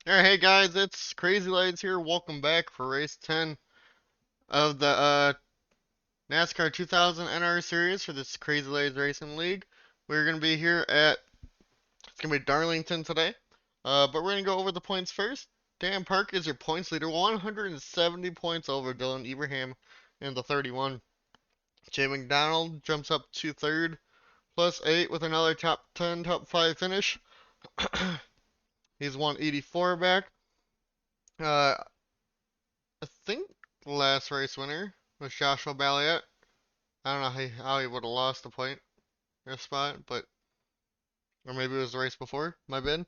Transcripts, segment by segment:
Alright, hey guys, it's Crazy Lights here. Welcome back for race 10 of the NASCAR 2000 NR Series for this Crazy Lights Racing League. We're going to be here at, it's going to be Darlington today. But we're going to go over the points first. Dan Park is your points leader, 170 points over Dylan Ibrahim in the 31. Jay McDonald jumps up to third, plus 8 with another top 10, top 5 finish. He's 184 back. Uh, I think the last race winner was Joshua Balliet. I don't know how he would have lost the point or spot, but or maybe it was the race before. My bad.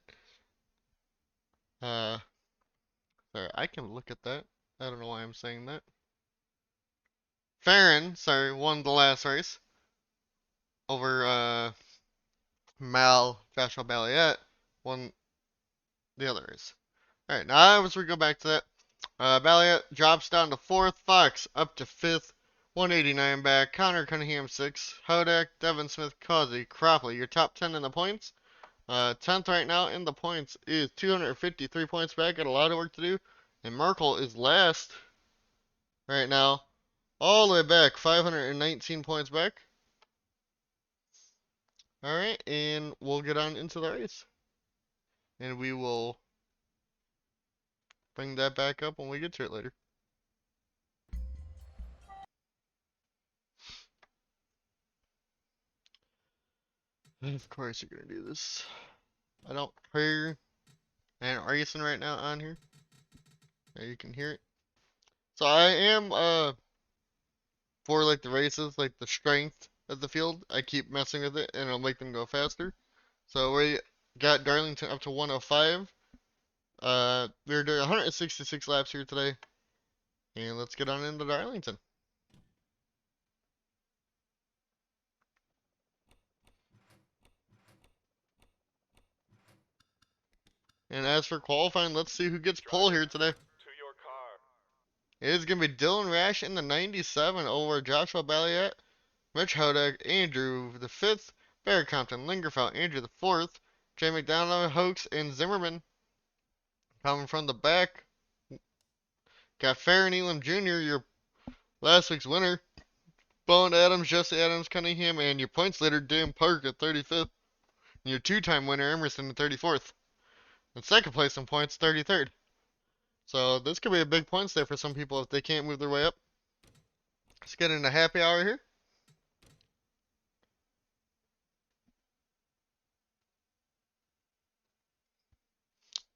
Uh, sorry, I can look at that. I don't know why I'm saying that. Farron, sorry, won the last race over Joshua Balliet won the other race. All right, now as we go back to that, Balliet drops down to fourth, Fox up to fifth, 189 back, Connor Cunningham sixth, Hodak, Devin Smith, Causey, Cropley, your top 10 in the points. 10th right now in the points is 253 points back, got a lot of work to do. And Merkel is last right now, all the way back, 519 points back. Alright, and we'll get on into the race. And we will bring that back up when we get to it later. Of course you're gonna do this. I don't hear an racing right now on here. There you can hear it. So I am for like the races, like the strength of the field, I keep messing with it and it'll make them go faster. So we got Darlington up to 105. We're doing 166 laps here today. And let's get on into Darlington. And as for qualifying, let's see who gets pole here today. It is going to be Dylan Rash in the 97 over Joshua Balliet, Mitch Hodak, Andrew the 5th, Barry Compton, Lingerfeld, Andrew the 4th, Jay McDonald, Hoax, and Zimmerman. Coming from the back, got Farron Elam Jr., your last week's winner. Bone Adams, Jesse Adams, Cunningham, and your points leader, Dan Park at 35th. And your two-time winner, Emerson, at 34th. And second place in points, 33rd. So this could be a big points day for some people if they can't move their way up. Let's get into happy hour here.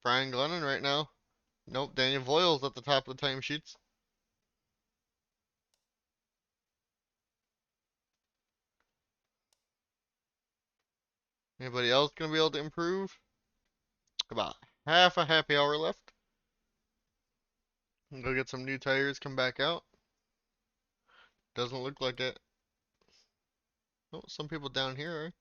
Brian Glennon right now. Nope, Daniel Voiles at the top of the timesheets. Anybody else going to be able to improve? About half a happy hour left. Go get some new tires, come back out. Doesn't look like it. Oh, some people down here are.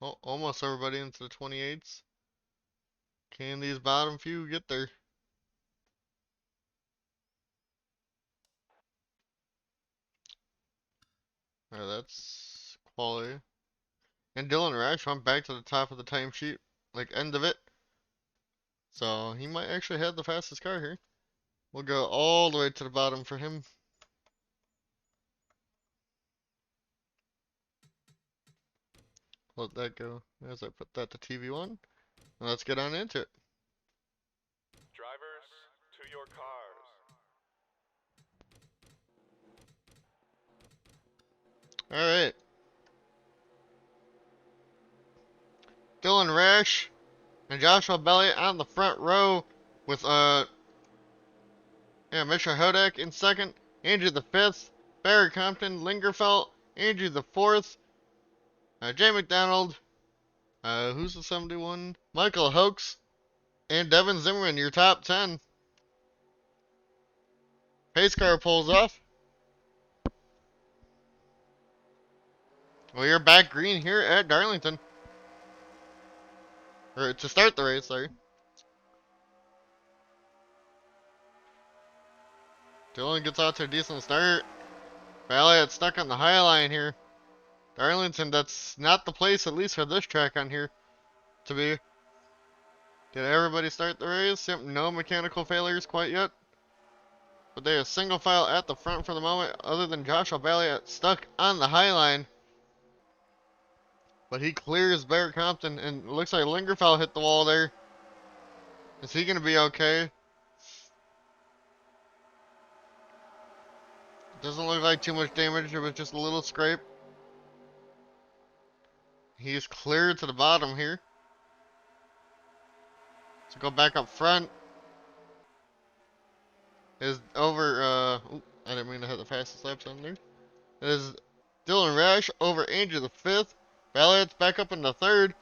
Oh, almost everybody into the 28s. Can these bottom few get there? Alright, that's quality. And Dylan Rash went back to the top of the timesheet, like end of it. So he might actually have the fastest car here. We'll go all the way to the bottom for him. Let that go as I put that to TV1. And let's get on into it. Drivers, to your cars. Alright. Dylan Rash and Joshua Belliot on the front row with Mitchell Hodak in second, Andrew the 5th, Barry Compton, Lingerfeld, Andrew the 4th, Jay McDonald, who's the 71? Michael Hoax, and Devin Zimmerman, your top 10. Pace car pulls off. Well, you're back green here at Darlington. Or to start the race, sorry. Dylan gets out to a decent start. Balliot stuck on the high line here. Darlington, that's not the place, at least for this track on here, to be. Did everybody start the race? Yep, no mechanical failures quite yet. But they are single file at the front for the moment, other than Josh O'Bailey stuck on the high line. But he clears Barrett Compton, and it looks like Lingerfeld hit the wall there. Is he going to be okay? Doesn't look like too much damage, it was just a little scrape. He's cleared to the bottom here. So go back up front. Is over, I didn't mean to hit the fastest laps on there. It is Dylan Rash over Andrew the 5th. Balliot's back up in the 3rd.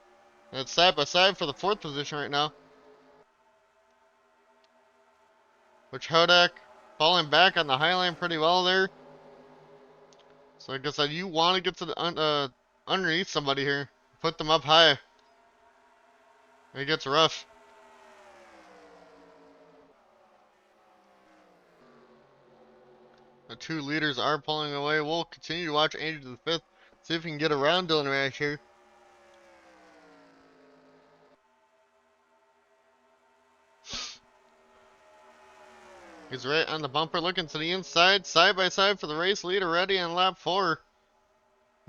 And it's side by side for the 4th position right now. Which Hodak falling back on the high line pretty well there. So like I said, you want to get to the underneath somebody here. Put them up high. It gets rough. The 2 leaders are pulling away. We'll continue to watch Andrew the 5th. See if we can get around Dylan Rash here. He's right on the bumper looking to the inside. Side by side for the race lead already on lap 4.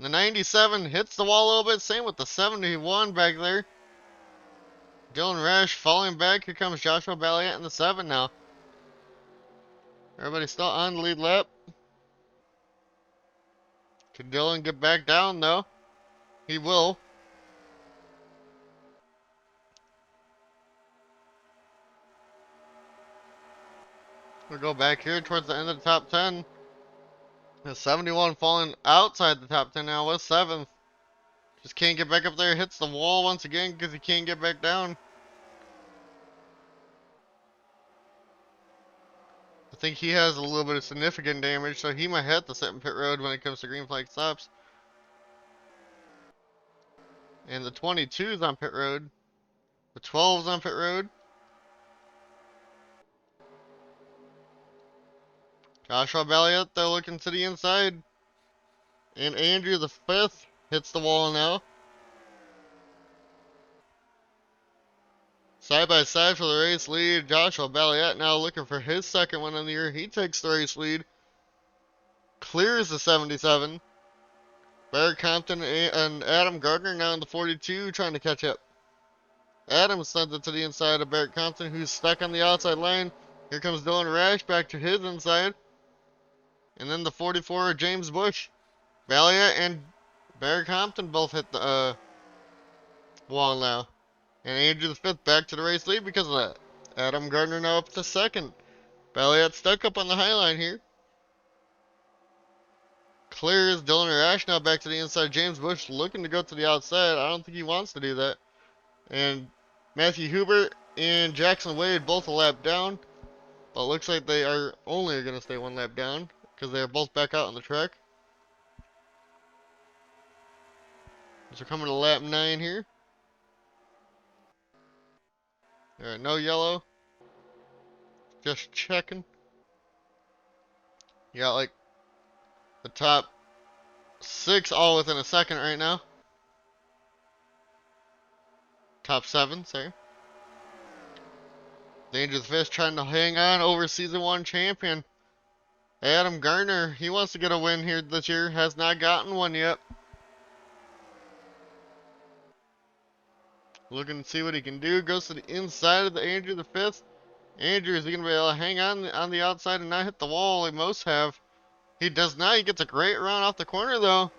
The 97 hits the wall a little bit. Same with the 71 back there. Dylan Rash falling back. Here comes Joshua Balliet in the 7 now. Everybody still on the lead lap. Can Dylan get back down though? He will. We'll go back here towards the end of the top 10. The 71 falling outside the top 10 now with 7th. Just can't get back up there. Hits the wall once again because he can't get back down. I think he has a little bit of significant damage, so he might have to sit in pit road when it comes to green flag stops. And the 22's on pit road. The 12's on pit road. Joshua Balliet, though, looking to the inside. And Andrew the 5th hits the wall now. Side by side for the race lead. Joshua Balliet now looking for his 2nd win of the year. He takes the race lead. Clears the 77. Barrett Compton and Adam Gardner now in the 42 trying to catch up. Adam sends it to the inside of Barrett Compton, who's stuck on the outside lane. Here comes Dylan Rash back to his inside. And then the 44, James Bush. Balliet and Barrett Compton both hit the wall now. And Andrew the 5th back to the race lead because of that. Adam Gardner now up to 2nd. Balliet stuck up on the high line here. Clears Dylan Rash now back to the inside. James Bush looking to go to the outside. I don't think he wants to do that. And Matthew Hubert and Jackson Wade both a lap down. But it looks like they are only going to stay 1 lap down because they are both back out on the track. So we're coming to lap 9 here. Alright, no yellow. Just checking. You got like the top 6 all within a second right now. Top 7, sorry. Dangerous Fish trying to hang on over Season 1 champion. Adam Gardner, he wants to get a win here this year. Has not gotten one yet. Looking to see what he can do. Goes to the inside of the Andrew the 5th. Andrew, is he going to be able to hang on the outside and not hit the wall like most have? He does not. He gets a great run off the corner though.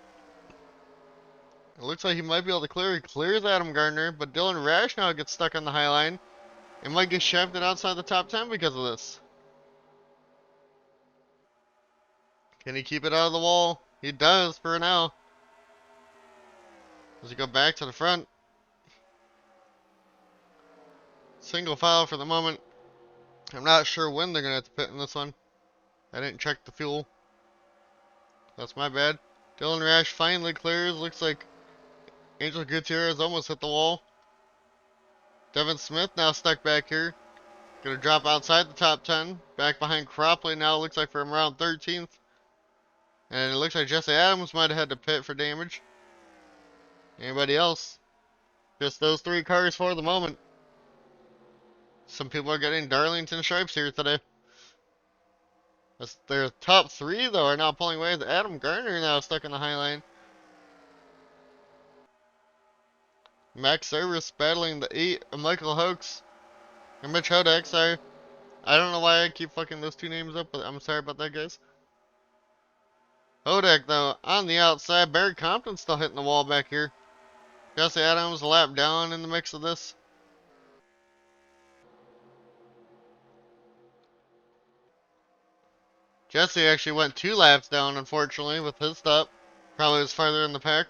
It looks like he might be able to clear. He clears Adam Gardner, but Dylan Rash now gets stuck on the high line. And might get shafted outside the top 10 because of this. Can he keep it out of the wall? He does for now. Does he go back to the front? Single file for the moment. I'm not sure when they're going to have to pit in this one. I didn't check the fuel. That's my bad. Dylan Rash finally clears. Looks like Angel Gutierrez almost hit the wall. Devin Smith now stuck back here. Gonna drop outside the top 10. Back behind Cropley now. Looks like from around 13th. And it looks like Jesse Adams might have had to pit for damage. Anybody else? Just those three cars for the moment. Some people are getting Darlington stripes here today. Their top three, though, are now pulling away. Adam Garner now stuck in the high line. Max Service battling the 8 of Michael Hoax. Or Mitch Hodak, sorry. I don't know why I keep fucking those two names up, but I'm sorry about that, guys. Hodak, though, on the outside. Barry Compton still hitting the wall back here. Jesse Adams a lap down in the mix of this. Jesse actually went 2 laps down, unfortunately, with his stop. Probably was farther in the pack.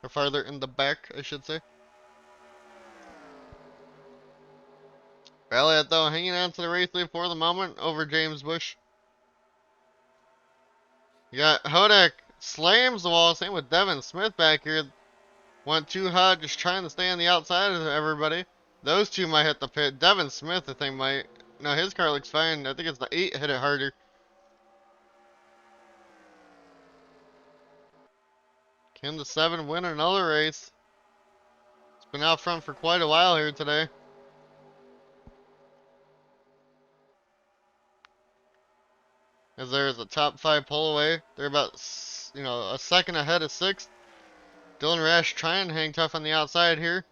Or farther in the back, I should say. Elliott, though, hanging on to the race lead for the moment over James Bush. You got Hodak slams the wall. Same with Devin Smith back here. Went too hot, just trying to stay on the outside of everybody. Those two might hit the pit. Devin Smith, I think, might. No, his car looks fine. I think it's the 8 hit it harder. Can the 7 win another race? It's been out front for quite a while here today. As there is a top 5 pull away. They're about, a second ahead of 6th. Dylan Rash trying to hang tough on the outside here.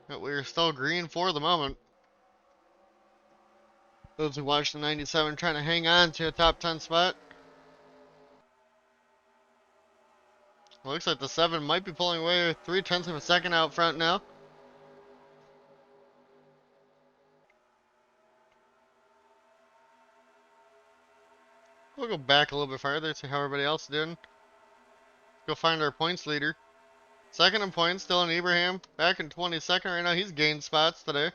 But we're still green for the moment. Those who watched the 97 trying to hang on to a top 10 spot. Looks like the 7 might be pulling away 3/10 of a second out front now. We'll go back a little bit farther, see how everybody else is doing. Go find our points leader. Second in points, Dylan Ibrahim. Back in 22nd right now. He's gained spots today.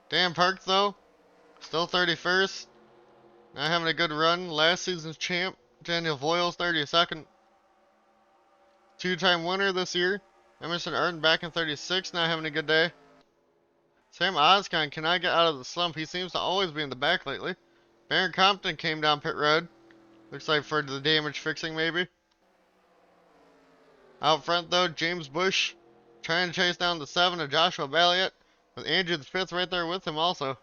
Dan Park, though, still 31st. Not having a good run. Last season's champ, Daniel Voiles, 32nd. Two-time winner this year. Emerson Arden back in 36th, not having a good day. Sam Oscon cannot get out of the slump. He seems to always be in the back lately. Baron Compton came down pit road. Looks like for the damage fixing, maybe. Out front, though, James Bush trying to chase down the 7 of Joshua Balliet. With Andrew the 5th right there with him also.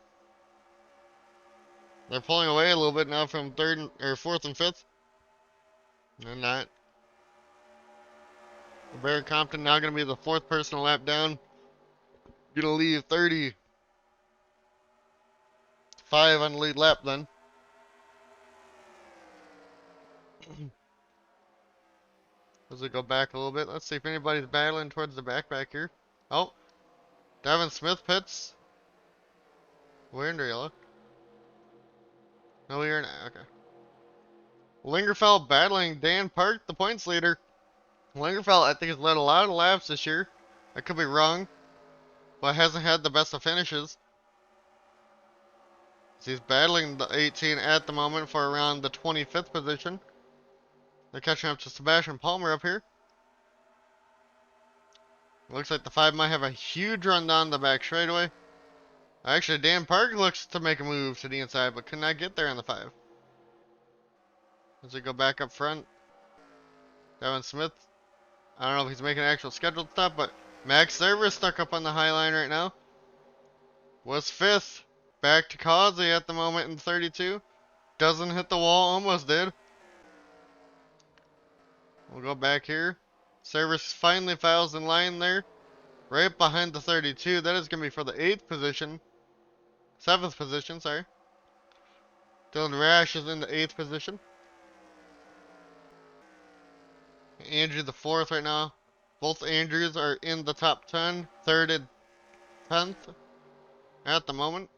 They're pulling away a little bit now from 4th and 5th. They're not. Barry Compton now going to be the 4th person to lap down. Going to leave 35 on the lead lap then. As we go back a little bit, let's see if anybody's battling towards the back here. Oh, Devin Smith pits. We're in yellow. No, we're not. Okay. Lingerfeld battling Dan Park, the points leader. Lingerfeld, I think, has led a lot of laps this year. I could be wrong, but hasn't had the best of finishes. So he's battling the 18 at the moment for around the 25th position. They're catching up to Sebastian Palmer up here. Looks like the 5 might have a huge run down the back straightaway. Actually, Dan Park looks to make a move to the inside, but could not get there on the 5. As we go back up front, Devin Smith. I don't know if he's making an actual scheduled stop, but Max Service stuck up on the high line right now. Was 5th. Back to Causey at the moment in 32. Doesn't hit the wall, almost did. We'll go back here. Service finally files in line there. Right behind the 32. That is going to be for the 8th position. 7th position, sorry. Dylan Rash is in the 8th position. Andrew the 4th right now. Both Andrews are in the top 10. 3rd and 10th at the moment.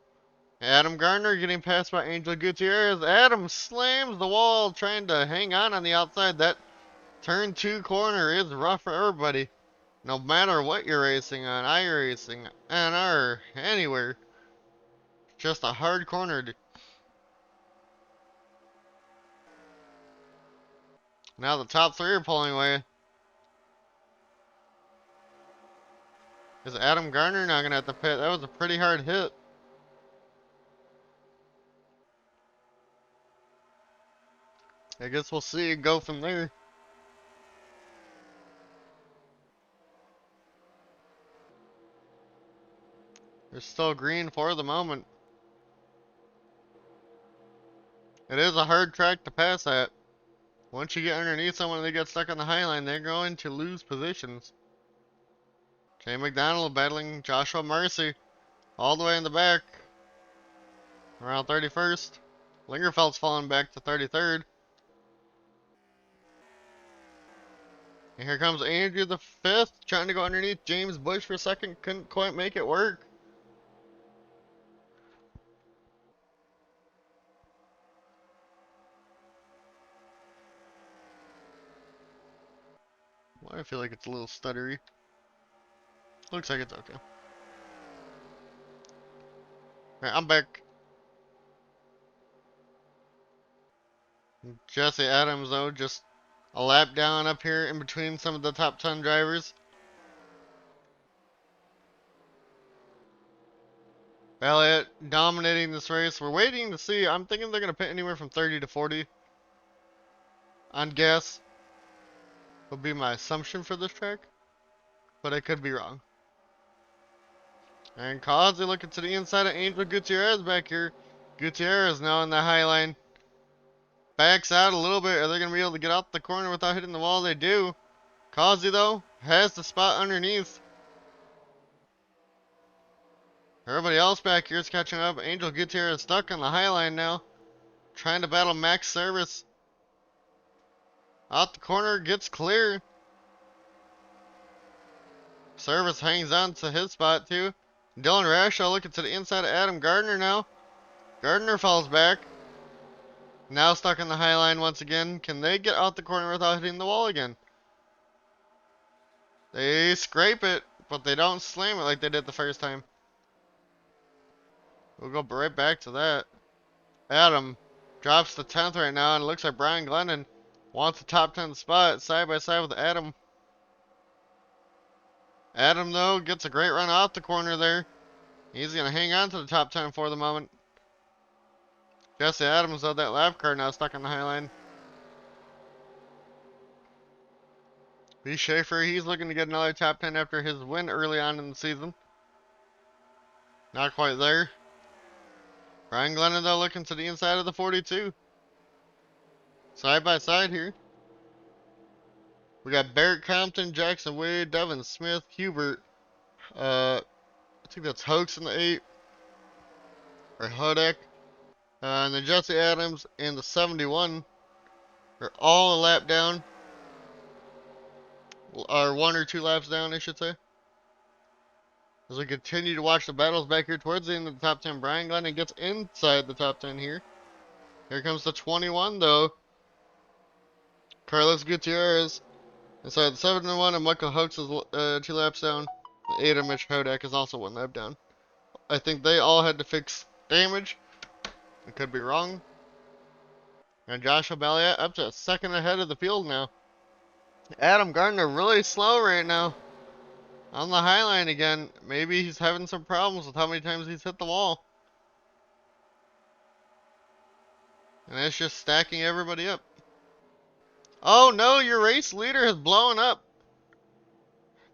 Adam Gardner getting passed by Angel Gutierrez. Adam slams the wall trying to hang on the outside. That turn 2 corner is rough for everybody. No matter what you're racing on, iRacing, NR, anywhere. Just a hard corner. Now the top 3 are pulling away. Is Adam Gardner not going to have to pit? That was a pretty hard hit. I guess we'll see it go from there. They're still green for the moment. It is a hard track to pass at. Once you get underneath someone and they get stuck on the high line, they're going to lose positions. Jay McDonald battling Joshua Marcy all the way in the back. Around 31st. Lingerfeld's falling back to 33rd. And here comes Andrew the 5th, trying to go underneath James Bush for a second. Couldn't quite make it work. Why I feel like it's a little stuttery. Looks like it's okay. Alright, I'm back. Jesse Adams, though, just a lap down up here in between some of the top 10 drivers. Elliott dominating this race. We're waiting to see. I'm thinking they're going to pit anywhere from 30 to 40 on gas. Would be my assumption for this track, but I could be wrong. And Causey looking to the inside of Angel Gutierrez back here. Gutierrez now in the high line. Backs out a little bit. Are they going to be able to get out the corner without hitting the wall? They do. Causey, though, has the spot underneath. Everybody else back here is catching up. Angel Gutierrez stuck on the high line now. Trying to battle Max Service. Out the corner, gets clear. Service hangs on to his spot too. Dylan Rashaw looking to the inside of Adam Gardner now. Gardner falls back. Now stuck on the high line once again. Can they get out the corner without hitting the wall again? They scrape it, but they don't slam it like they did the first time. We'll go right back to that. Adam drops the 10th right now, and it looks like Brian Glennon wants the top 10 spot side by side with Adam. Adam, though, gets a great run off the corner there. He's going to hang on to the top 10 for the moment. Jesse Adams, though, that lap car now stuck on the high line. B. Schaefer, he's looking to get another top 10 after his win early on in the season. Not quite there. Brian Glennon, though, looking to the inside of the 42. Side by side here. We got Barrett Compton, Jackson Wade, Devin Smith, Hubert. I think that's Hoax in the 8. Or Hudek. And then Jesse Adams and the 71 are all a lap down. Or 1 or 2 laps down, I should say. As we continue to watch the battles back here towards the end of the top 10, Brian Glennon gets inside the top 10 here. Here comes the 21, though. Carlos Gutierrez inside the 71, and Michael Hoax is 2 laps down. The 8 of Mitch Hodak is also 1 lap down. I think they all had to fix damage. I could be wrong. And Joshua Balliet up to a second ahead of the field now. Adam Gardner really slow right now. On the high line again. Maybe he's having some problems with how many times he's hit the wall. And it's just stacking everybody up. Oh no, your race leader has blown up.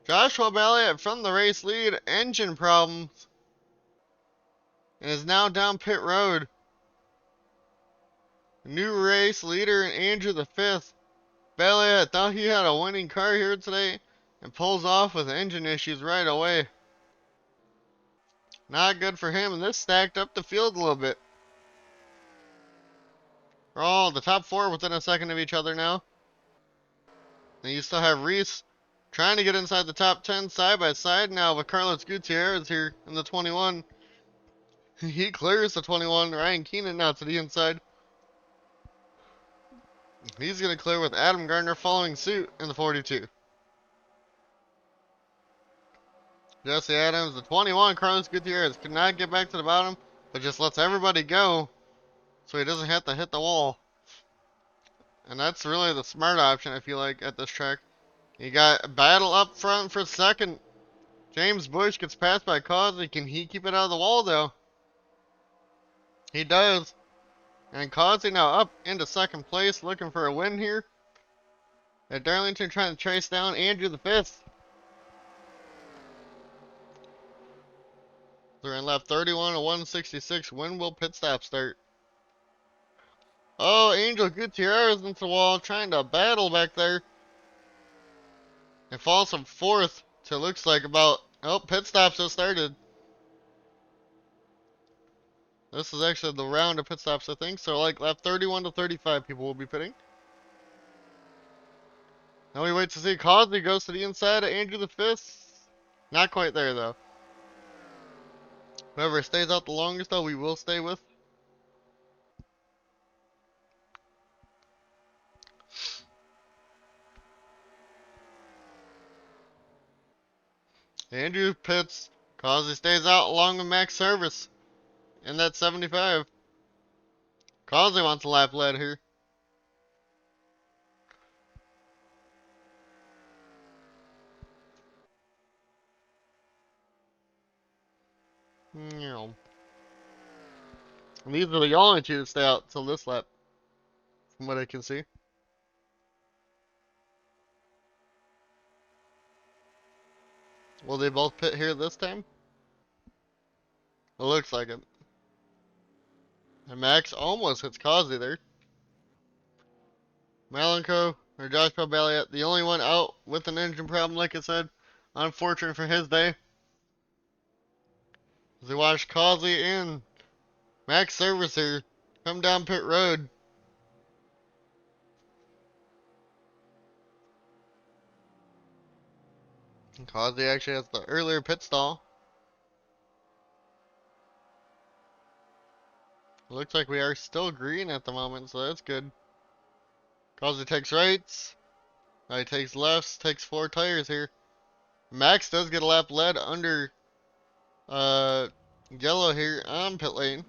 Joshua Balliet from the race lead, engine problems. And is now down pit road. New race leader and Andrew the 5th. Balliet thought he had a winning car here today and pulls off with engine issues right away. Not good for him, and this stacked up the field a little bit. Oh, the top 4 within a second of each other now. And you still have Reese trying to get inside the top 10 side by side now with Carlos Gutierrez here in the 21. He clears the 21. Ryan Keenan now to the inside. He's going to clear with Adam Gardner following suit in the 42. Jesse Adams, the 21, Carlos Gutierrez could not get back to the bottom, but just lets everybody go so he doesn't have to hit the wall. And that's really the smart option, I feel like, at this track. You got a battle up front for second. James Bush gets passed by Causey. Can he keep it out of the wall, though? He does. And Causey now up into second place, looking for a win here. And Darlington trying to chase down Andrew the fifth. They're in lap 31 of 166. When will pit stop start? Oh, Angel Gutierrez into the wall, trying to battle back there. And falls from fourth to looks like about. Oh, pit stops have started. This is actually the round of pit stops, I think. So, like lap 31 to 35, people will be pitting. Now we wait to see Causey goes to the inside of Andrew the fifth. Not quite there though. Whoever stays out the longest, though, we will stay with. Andrew pits. Causey stays out along with Max Service in that 75. Causey wants a lap lead here. And these are the only two to stay out till this lap, from what I can see. Will they both pit here this time? It looks like it. And Max almost hits Causey there. Malenko, or Joshua Balliet, the only one out with an engine problem, like I said. Unfortunate for his day. As we watch Causey and Max Service here come down pit road. And Causey actually has the earlier pit stall. Looks like we are still green at the moment, so that's good. Causey takes rights. He takes lefts, takes 4 tires here. Max does get a lap lead under yellow here on pit lane.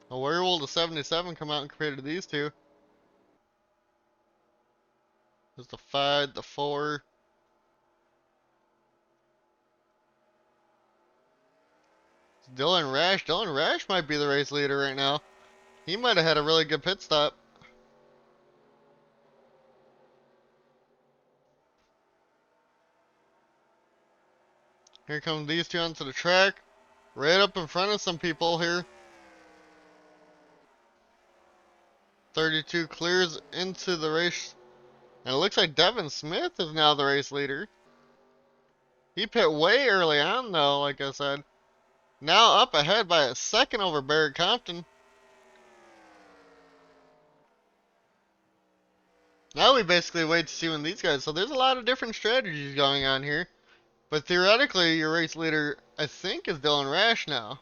Where will the 77 come out and compare to these two? There's the 5, the 4. Dylan Rash. Dylan Rash might be the race leader right now. He might have had a really good pit stop. Here come these two onto the track. Right up in front of some people here. 32 clears into the race. And it looks like Devin Smith is now the race leader. He pit way early on though, like I said. Now up ahead by a second over Barrett Compton. Now we basically wait to see when these guys. So there's a lot of different strategies going on here. But theoretically, your race leader, I think, is Dylan Rash now.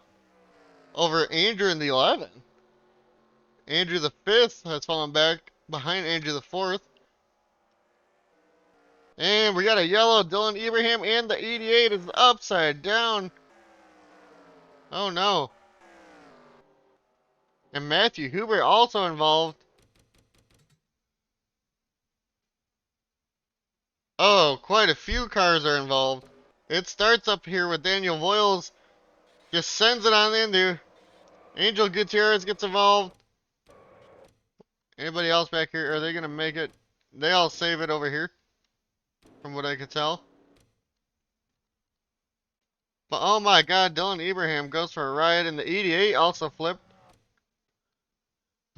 Over Andrew in the 11. Andrew the 5th has fallen back behind Andrew the 4th. And we got a yellow Dylan Ibrahim, and the 88 is upside down. Oh no. And Matthew Huber also involved. Oh, quite a few cars are involved. It starts up here with Daniel Voiles. Just sends it on into. Angel Gutierrez gets involved. Anybody else back here? Are they going to make it? They all save it over here, from what I could tell. But oh my god, Dylan Ibrahim goes for a ride, and the 88 also flipped.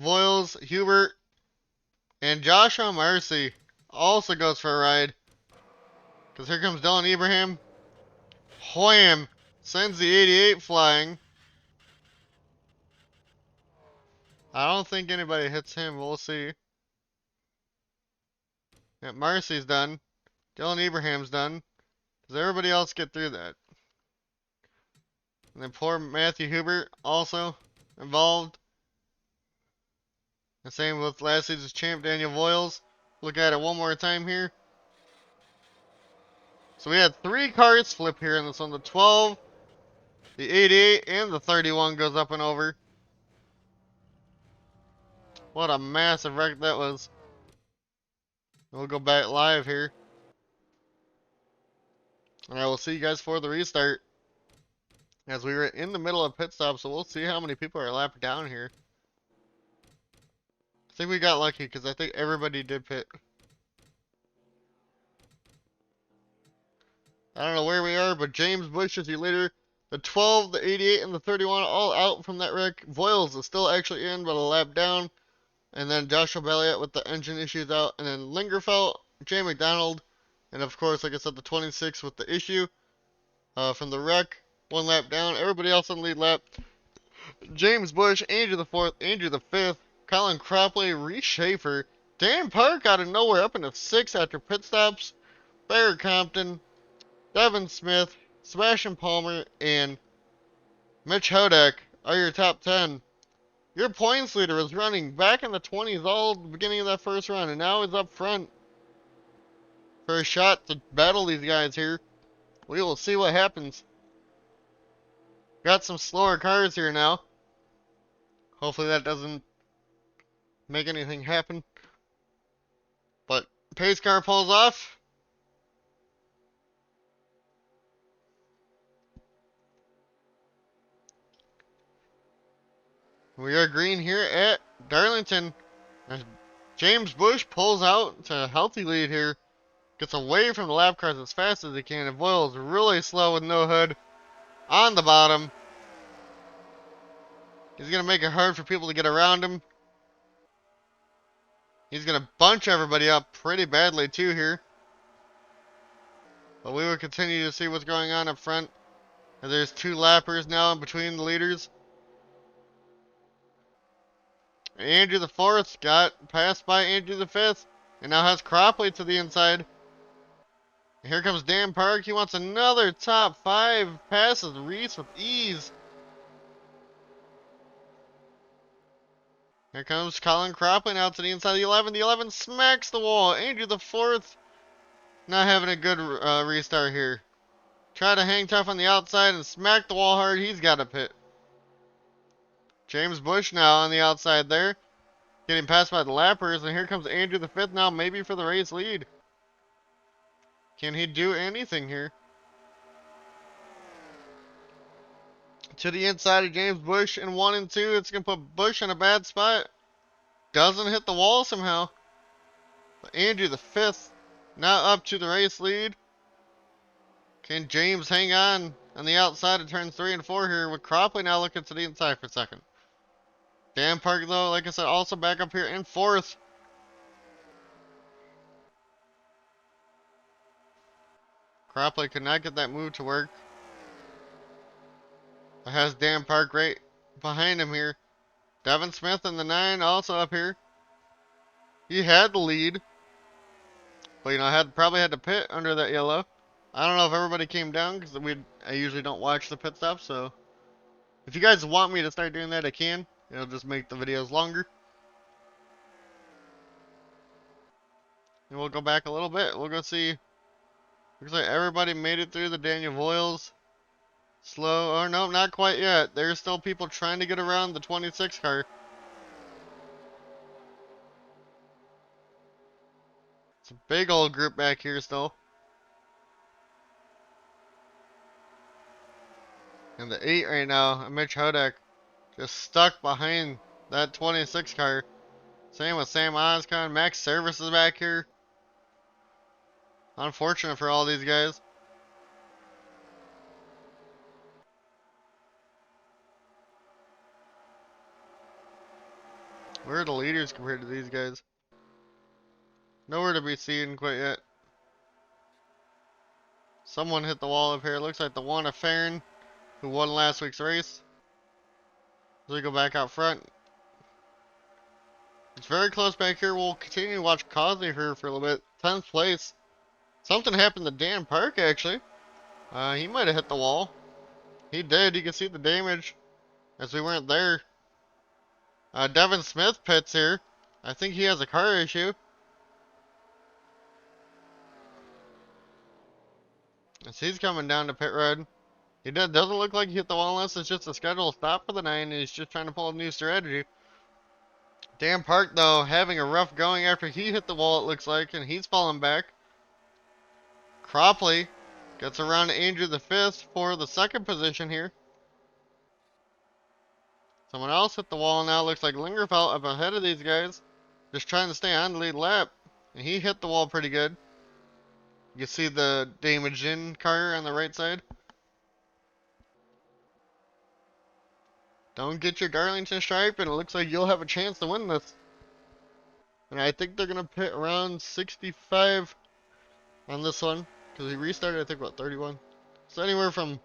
Voiles, Hubert, and Joshua Mercy also goes for a ride. Because here comes Dylan Ibrahim. Wham! Sends the 88 flying. I don't think anybody hits him. We'll see. Yeah, Marcy's done. Dylan Ibrahim's done. Does everybody else get through that? And then poor Matthew Hubert also involved. The same with last season's champ Daniel Voiles. Look at it one more time here. So we had 3 cars flip here in this one. The 12, the 88, and the 31 goes up and over. What a massive wreck that was. We'll go back live here. And I will see you guys for the restart. as we were in the middle of pit stop, so we'll see how many people are lapped down here. I think we got lucky because I think everybody did pit. I don't know where we are, but James Bush is your leader. The 12, the 88, and the 31 all out from that wreck. Voiles is still actually in, but a lap down. And then Joshua Belliot with the engine issues out. And then Lingerfeld, Jay McDonald, and of course, like I said, the 26 with the issue from the wreck. One lap down. Everybody else on the lead lap. James Bush, Andrew the 4th, Andrew the 5th, Colin Cropley, Reese Schaefer, Dan Park out of nowhere up into 6th after pit stops. Barrett Compton, Devin Smith, Sebastian Palmer, and Mitch Hodak are your top 10. Your points leader was running back in the 20s all the beginning of that first run, and now he's up front for a shot to battle these guys here. We will see what happens. Got some slower cars here now. Hopefully that doesn't make anything happen. But pace car pulls off. We are green here at Darlington. As James Bush pulls out to a healthy lead here. Gets away from the lap cars as fast as he can. And Voiles really slow with no hood on the bottom. He's going to make it hard for people to get around him. He's going to bunch everybody up pretty badly too here. But we will continue to see what's going on up front. And there's two lappers now in between the leaders. Andrew the 4th got passed by Andrew the 5th. And now has Cropley to the inside. And here comes Dan Park. He wants another top 5. Passes Reese with ease. Here comes Colin Cropley now to the inside of the 11. The 11 smacks the wall. Andrew the 4th not having a good restart here. Try to hang tough on the outside and smack the wall hard. He's got a pit. James Bush now on the outside there. Getting passed by the lappers. And here comes Andrew the 5th now, maybe for the race lead. Can he do anything here? To the inside of James Bush in 1 and 2. It's going to put Bush in a bad spot. Doesn't hit the wall somehow. But Andrew the 5th now up to the race lead. Can James hang on the outside of turns 3 and 4 here with Cropley now looking to the inside for second. Dan Park though, like I said, also back up here in 4th. Cropley could not get that move to work. It has Dan Park right behind him here. Devin Smith in the 9 also up here. He had the lead. But you know, probably had to pit under that yellow. I don't know if everybody came down because I usually don't watch the pit stop, so if you guys want me to start doing that, I can. It'll just make the videos longer. And we'll go back a little bit. We'll go see. Looks like everybody made it through the Daniel Voiles. Slow. Oh, no, not quite yet. There's still people trying to get around the 26 car. It's a big old group back here still. And the 8 right now, Mitch Hodak, just stuck behind that 26 car. Same with Sam Oscon. Max Service is back here. Unfortunate for all these guys. Where are the leaders compared to these guys? Nowhere to be seen quite yet. Someone hit the wall up here. It looks like the one of Farron, who won last week's race. As we go back out front. It's very close back here. We'll continue to watch Causey here for a little bit. 10th place. Something happened to Dan Park, actually. He might have hit the wall. He did. You can see the damage as we weren't there. Devin Smith pits here. I think he has a car issue. As he's coming down to pit road. He doesn't look like he hit the wall unless it's just a scheduled stop for the 9 and he's just trying to pull a new strategy. Dan Park, though, having a rough going after he hit the wall, it looks like, and he's falling back. Cropley gets around Andrew the 5th for the second position here. Someone else hit the wall now. Looks like Lingerfeld up ahead of these guys. Just trying to stay on the lead lap. And he hit the wall pretty good. You can see the damaged in car on the right side. Don't get your Darlington stripe, and it looks like you'll have a chance to win this. And I think they're going to pit around 65 on this one. Because he restarted, I think, what, 31? So anywhere from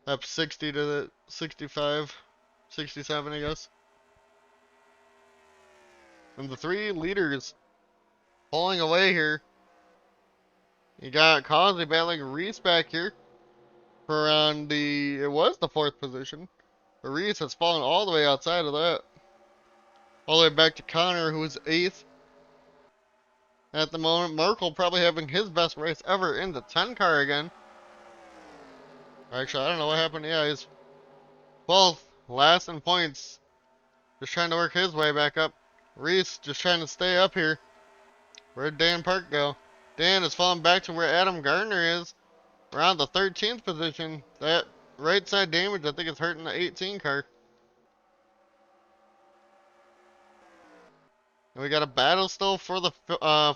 up 60 to the 65, 67, I guess. And the three leaders pulling away here. You got Causey battling Reese back here for around it was the fourth position. But Reese has fallen all the way outside of that. All the way back to Connor, who's eighth at the moment. Merkel probably having his best race ever in the 10 car again. Actually, I don't know what happened. Yeah, he's 12th, last in points. Just trying to work his way back up. Reese just trying to stay up here. Where'd Dan Park go? Dan is falling back to where Adam Gardner is. Around the 13th position. That right side damage, I think, is hurting the 18 car. And we got a battle still for the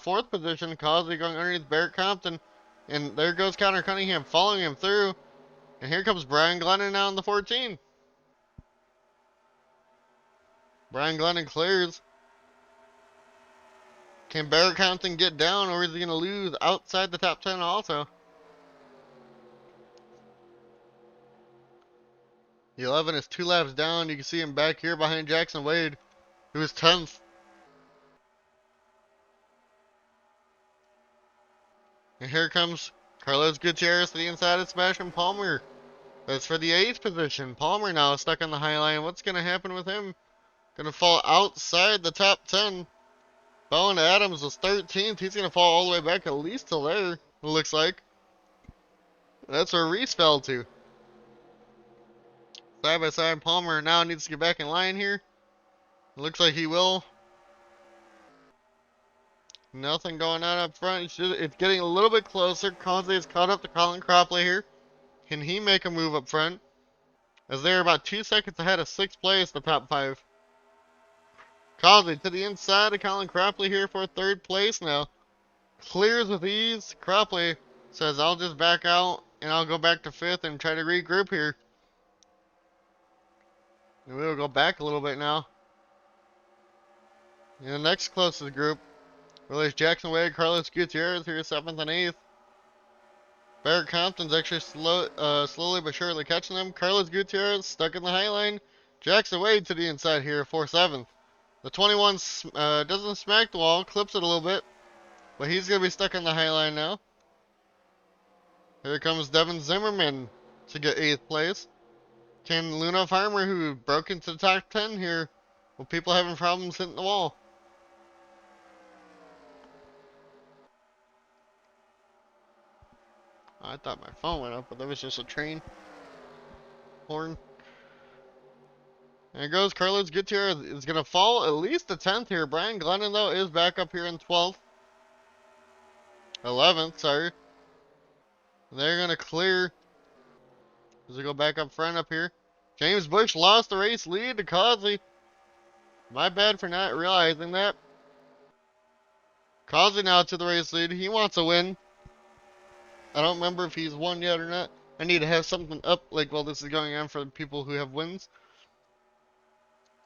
fourth position. Causey going underneath Barrett Compton. And there goes Connor Cunningham following him through. And here comes Brian Glennon now in the 14. Brian Glennon clears. Can Barrett Compton get down, or is he going to lose outside the top 10 also? The 11 is 2 laps down. You can see him back here behind Jackson Wade, who is 10th. And here comes Carlos Gutierrez to the inside of Sebastian Palmer. That's for the 8th position. Palmer now stuck on the high line. What's going to happen with him? Going to fall outside the top 10. Bowen Adams was 13th. He's going to fall all the way back at least till there, it looks like. That's where Reese fell to. Side by side, Palmer now needs to get back in line here. It looks like he will. Nothing going on up front. It's getting a little bit closer. Causey is caught up to Colin Cropley here. Can he make a move up front? As they're about 2 seconds ahead of 6th place, the top 5. Causey to the inside of Colin Cropley here for 3rd place now. Clears with ease. Cropley says, I'll just back out and I'll go back to 5th and try to regroup here. And we'll go back a little bit now. In the next closest group, release Jackson Wade, Carlos Gutierrez here 7th and 8th. Barrett Compton's actually slowly but surely catching them. Carlos Gutierrez stuck in the high line. Jackson Wade to the inside here for 7th. The 21 doesn't smack the wall, clips it a little bit, but he's going to be stuck in the high line now. Here comes Devin Zimmerman to get 8th place. Can Luna Farmer, who broke into the top 10 here, with people having problems hitting the wall. I thought my phone went up, but that was just a train horn. There goes Carlos Gutierrez. Is going to fall at least to 10th here. Brian Glennon, though, is back up here in 12th. 11th, sorry. They're going to clear as we go back up front up here. James Bush lost the race lead to Causey. My bad for not realizing that. Causey now to the race lead. He wants a win. I don't remember if he's won yet or not. I need to have something up like while this is going on for the people who have wins.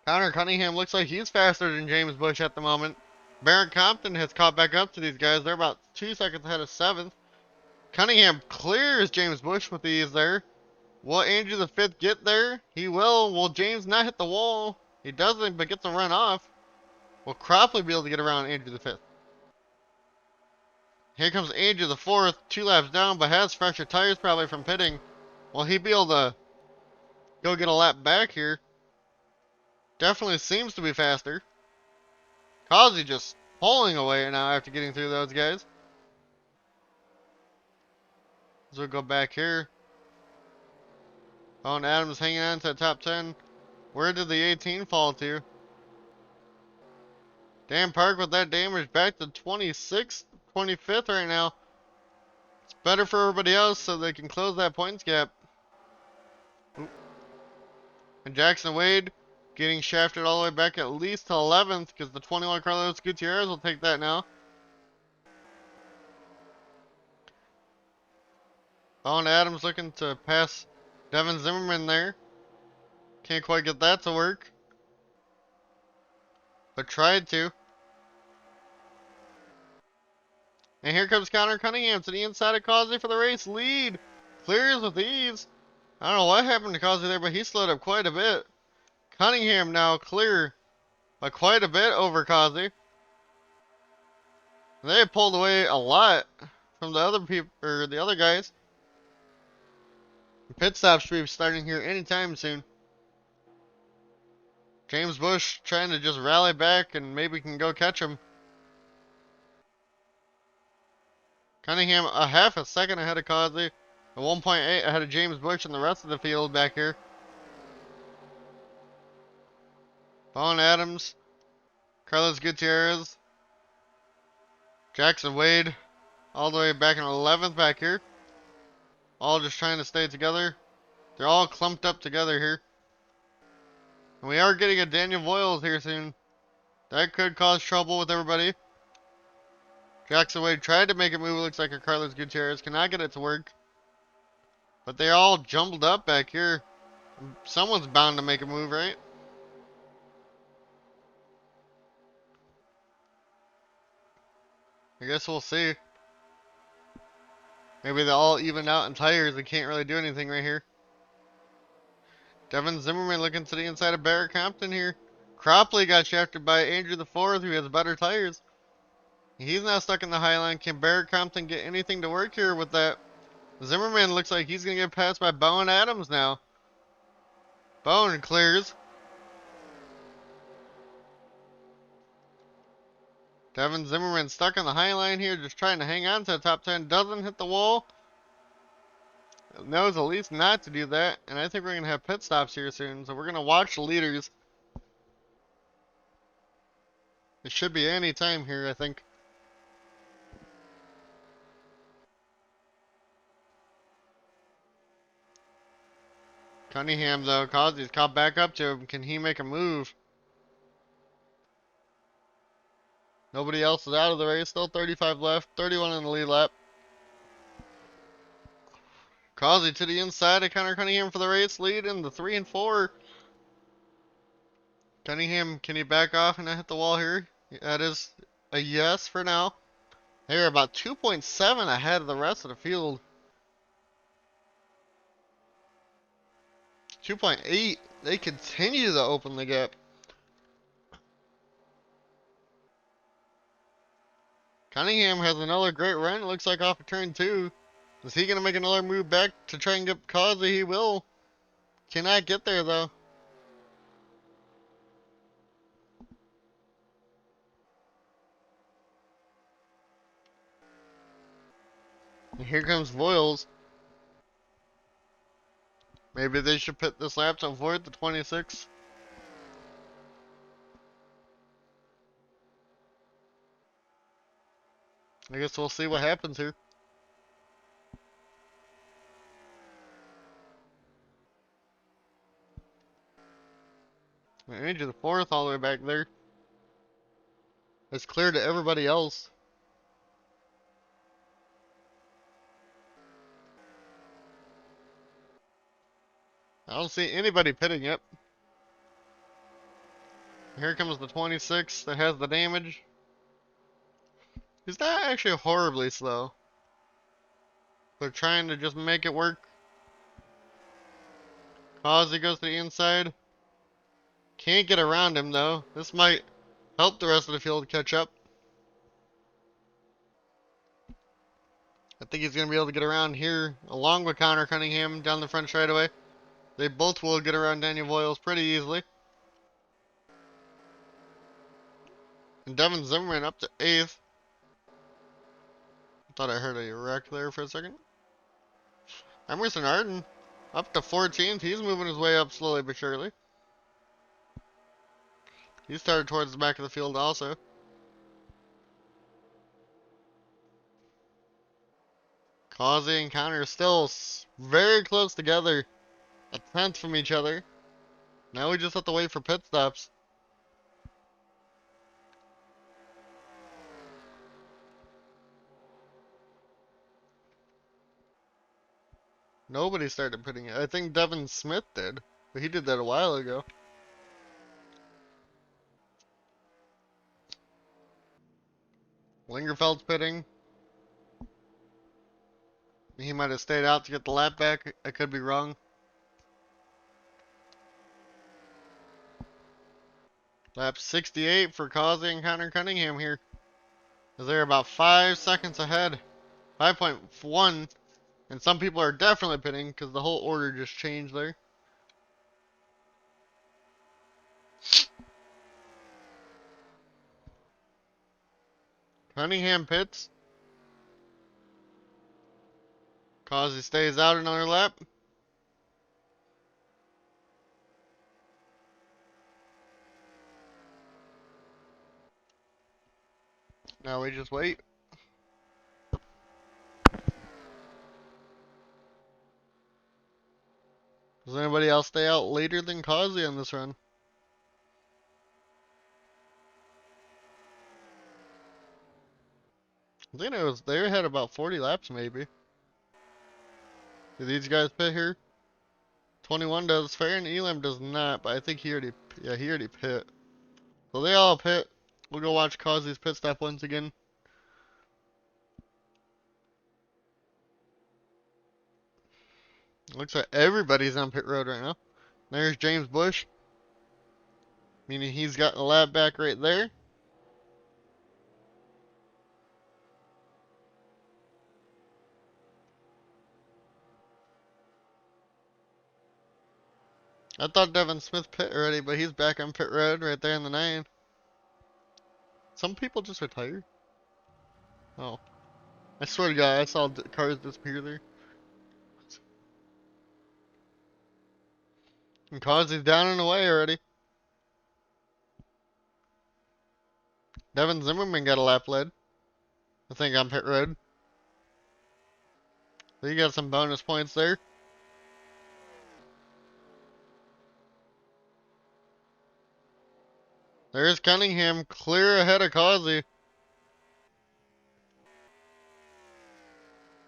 Connor Cunningham looks like he's faster than James Bush at the moment. Barrett Compton has caught back up to these guys. They're about 2 seconds ahead of 7th. Cunningham clears James Bush with ease there. Will Andrew the 5th get there? He will. Will James not hit the wall? He doesn't, but gets a run off. Will Cropley be able to get around Andrew the 5th? Here comes Andrew the 4th, 2 laps down, but has fresher tires probably from pitting. Will he be able to go get a lap back here? Definitely seems to be faster. Causey just pulling away now after getting through those guys. So we'll go back here. Oh, and Adams hanging on to the top 10. Where did the 18 fall to? Dan Park with that damage back to 26th, 25th right now. It's better for everybody else so they can close that points gap. Oop. And Jackson Wade getting shafted all the way back at least to 11th because the 21 Carlos Gutierrez will take that now. Owen Adams looking to pass Devin Zimmerman there. Can't quite get that to work, but tried to. And here comes Connor Cunningham to the inside of Causey for the race lead. Clears with ease. I don't know what happened to Causey there, but he slowed up quite a bit. Cunningham now clear by quite a bit over Causey. They pulled away a lot from the other people or the other guys. Pit stop should be starting here anytime soon. James Bush trying to just rally back and maybe can go catch him. Cunningham a half a second ahead of Causey. A 1.8 ahead of James Bush and the rest of the field back here. Owen Adams, Carlos Gutierrez, Jackson Wade, all the way back in 11th back here. All just trying to stay together. They're all clumped up together here. And we are getting a Daniel Voiles here soon. That could cause trouble with everybody. Jackson Wade tried to make it move. It looks like a Carlos Gutierrez cannot get it to work. But they're all jumbled up back here. Someone's bound to make a move, right? I guess we'll see. Maybe they'll all even out in tires. They can't really do anything right here. Devin Zimmerman looking to the inside of Barrett Compton here. Cropley got shafted by Andrew the Fourth, who has better tires. He's now stuck in the high line. Can Barrett Compton get anything to work here with that? Zimmerman looks like he's going to get passed by Bowen Adams now. Bowen clears. Devin Zimmerman stuck on the high line here, just trying to hang on to the top 10. Doesn't hit the wall. Knows at least not to do that. And I think we're going to have pit stops here soon. So we're going to watch the leaders. It should be any time here, I think. Cunningham, though, Causey's caught back up to him. Can he make a move? Nobody else is out of the race. Still 35 left. 31 in the lead lap. Causey to the inside of Connor Cunningham for the race lead in the 3 and 4. Cunningham, can he back off and not hit the wall here? That is a yes for now. They're about 2.7 ahead of the rest of the field. 2.8. They continue to open the gap. Cunningham has another great run. It looks like off of turn 2. Is he going to make another move back to try and get Causey? He will. Cannot get there, though. And here comes Voiles. Maybe they should put this lap to avoid the 26. I guess we'll see what happens here. Andrew the Fourth all the way back there. It's clear to everybody else. I don't see anybody pitting yet. Here comes the 26 that has the damage. He's not actually horribly slow. They're trying to just make it work. Causey goes to the inside. Can't get around him though. This might help the rest of the field catch up. I think he's going to be able to get around here along with Connor Cunningham down the front straightaway. They both will get around Daniel Voiles pretty easily. And Devin Zimmerman up to 8th. Thought I heard a wreck there for a second. Emerson Arden up to 14th. He's moving his way up slowly but surely. He started towards the back of the field also. Causey and Connor are still very close together. A tenth from each other. Now we just have to wait for pit stops. Nobody started pitting it. I think Devin Smith did, but he did that a while ago. Lingerfeld's pitting. He might have stayed out to get the lap back. I could be wrong. Lap 68 for Causey and Connor Cunningham here. They're about 5 seconds ahead. 5.1. And some people are definitely pitting because the whole order just changed there. Cunningham pits. Causey stays out another lap. Now we just wait. Does anybody else stay out later than Causey on this run? I think they had about 40 laps maybe. Do these guys pit here? 21 does. Fair and Elam does not, but I think he already pit. So they all pit. We'll go watch Causey's pit stop once again. Looks like everybody's on pit road right now. There's James Bush. Meaning he's got the lap back right there. I thought Devin Smith pit already, but he's back on pit road right there in the 9. Some people just retire. Oh. I swear to God, I saw cars disappear there. And Causey's down and away already. Devin Zimmerman got a lap lead. I think on pit road. So you got some bonus points there. There's Cunningham clear ahead of Causey.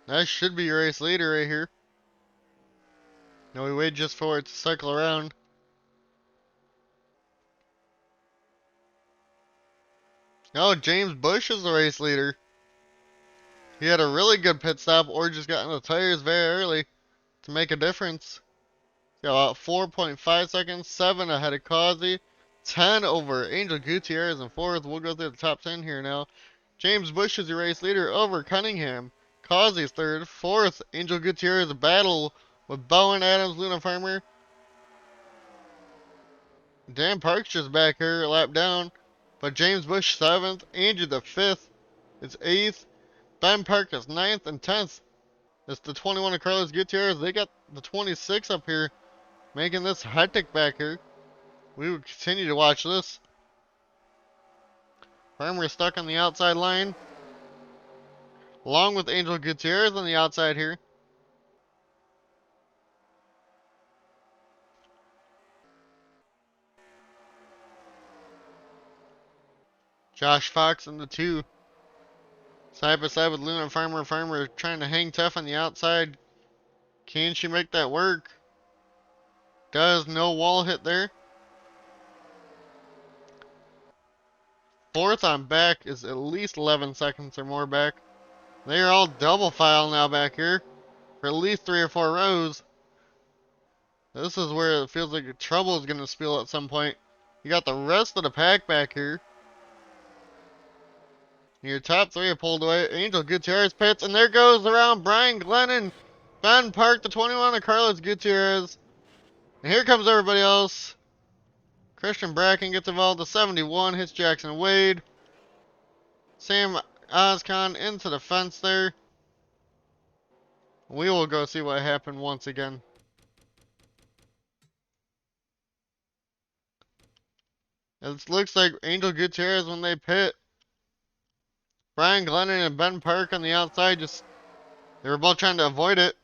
That should be your race leader right here. Now we wait just for it to cycle around. Oh, James Bush is the race leader. He had a really good pit stop or just got on the tires very early to make a difference. Got about 4.5 seconds, 7 ahead of Causey, 10 over Angel Gutierrez in 4th. We'll go through the top 10 here now. James Bush is your race leader over Cunningham. Causey's 3rd, 4th, Angel Gutierrez battle with Bowen, Adams, Luna Farmer. Dan Parks just back here, a lap down. But James Bush 7th, Andrew the 5th, is 8th. Ben Park is 9th and 10th. It's the 21 of Carlos Gutierrez. They got the 26 up here, making this hectic back here. We will continue to watch this. Farmer is stuck on the outside line, along with Angel Gutierrez on the outside here. Josh Fox in the 2. Side by side with Luna Farmer. Farmer trying to hang tough on the outside. Can she make that work? Does. No wall hit there. 4th on back is at least 11 seconds or more back. They are all double file now back here for at least 3 or 4 rows. This is where it feels like trouble is going to spill at some point. You got the rest of the pack back here. Your top 3 are pulled away. Angel Gutierrez pits, and there goes around Brian Glennon. Ben Park, the 21 of Carlos Gutierrez. And here comes everybody else. Christian Bracken gets involved. The 71 hits Jackson Wade. Sam Oscon into the fence there. We will go see what happened once again. It looks like Angel Gutierrez when they pit. Brian Glennon and Ben Park on the outside they were both trying to avoid it.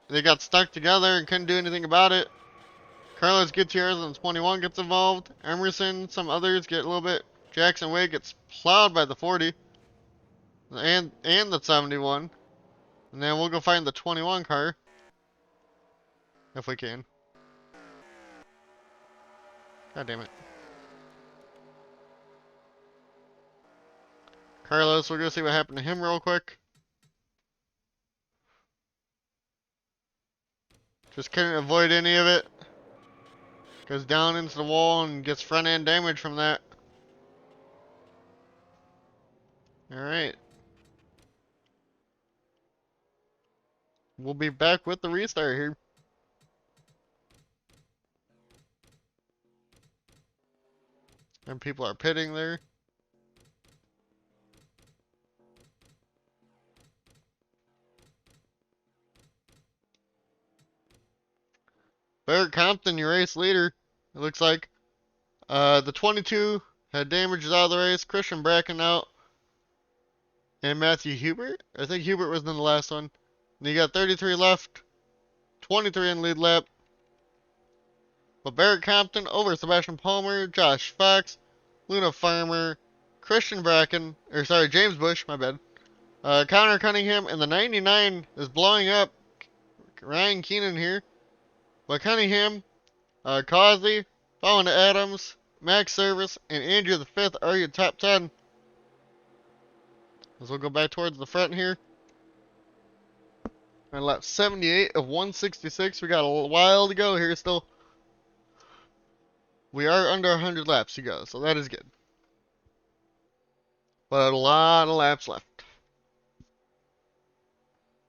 They got stuck together and couldn't do anything about it. Carlos Gutierrez in 21 gets involved. Emerson, some others get a little bit. Jackson Wade gets plowed by the 40 and the 71. And then we'll go find the 21 car if we can. God damn it. Carlos, we'll go see what happened to him real quick. Just couldn't avoid any of it. Goes down into the wall and gets front end damage from that. Alright. We'll be back with the restart here. And people are pitting there. Barrett Compton, your race leader. It looks like. The 22 had damages out of the race. Christian Bracken out. And Matthew Hubert. I think Hubert was in the last one. And you got 33 left. 23 in lead lap. But Barrett Compton over Sebastian Palmer, Josh Fox, Luna Farmer, Christian Bracken, or sorry, James Bush, my bad. Connor Cunningham, and the 99 is blowing up. Ryan Keenan here. But Cunningham, Causey, following to Adams, Max Service, and Andrew the 5th are your top 10. As we'll go back towards the front here. And lap 78 of 166. We got a while to go here still. We are under 100 laps to go, so that is good. But a lot of laps left.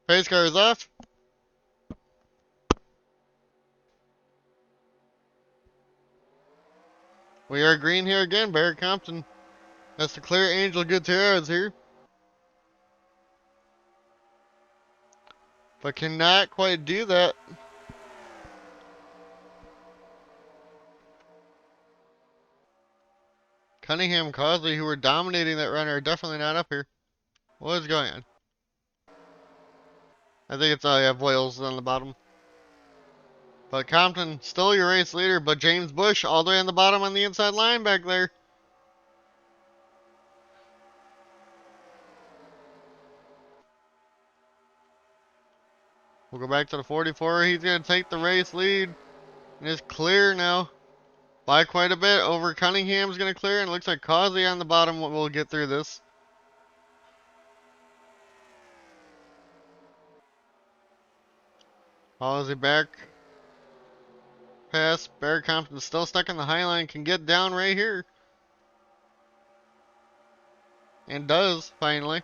Pace car is off. We are green here again. Barrett Compton has to clear Angel Gutierrez here. But cannot quite do that. Cunningham and Causey, who were dominating that runner, are definitely not up here. What is going on? I think it's, yeah, Voiles on the bottom. But Compton, still your race leader, but James Bush all the way on the bottom on the inside line back there. We'll go back to the 44. He's going to take the race lead. And it's clear now. By quite a bit. Over Cunningham's going to clear. And it looks like Causey on the bottom will get through this. Causey back. Pass. Barrett Compton still stuck in the high line. Can get down right here. And does, finally.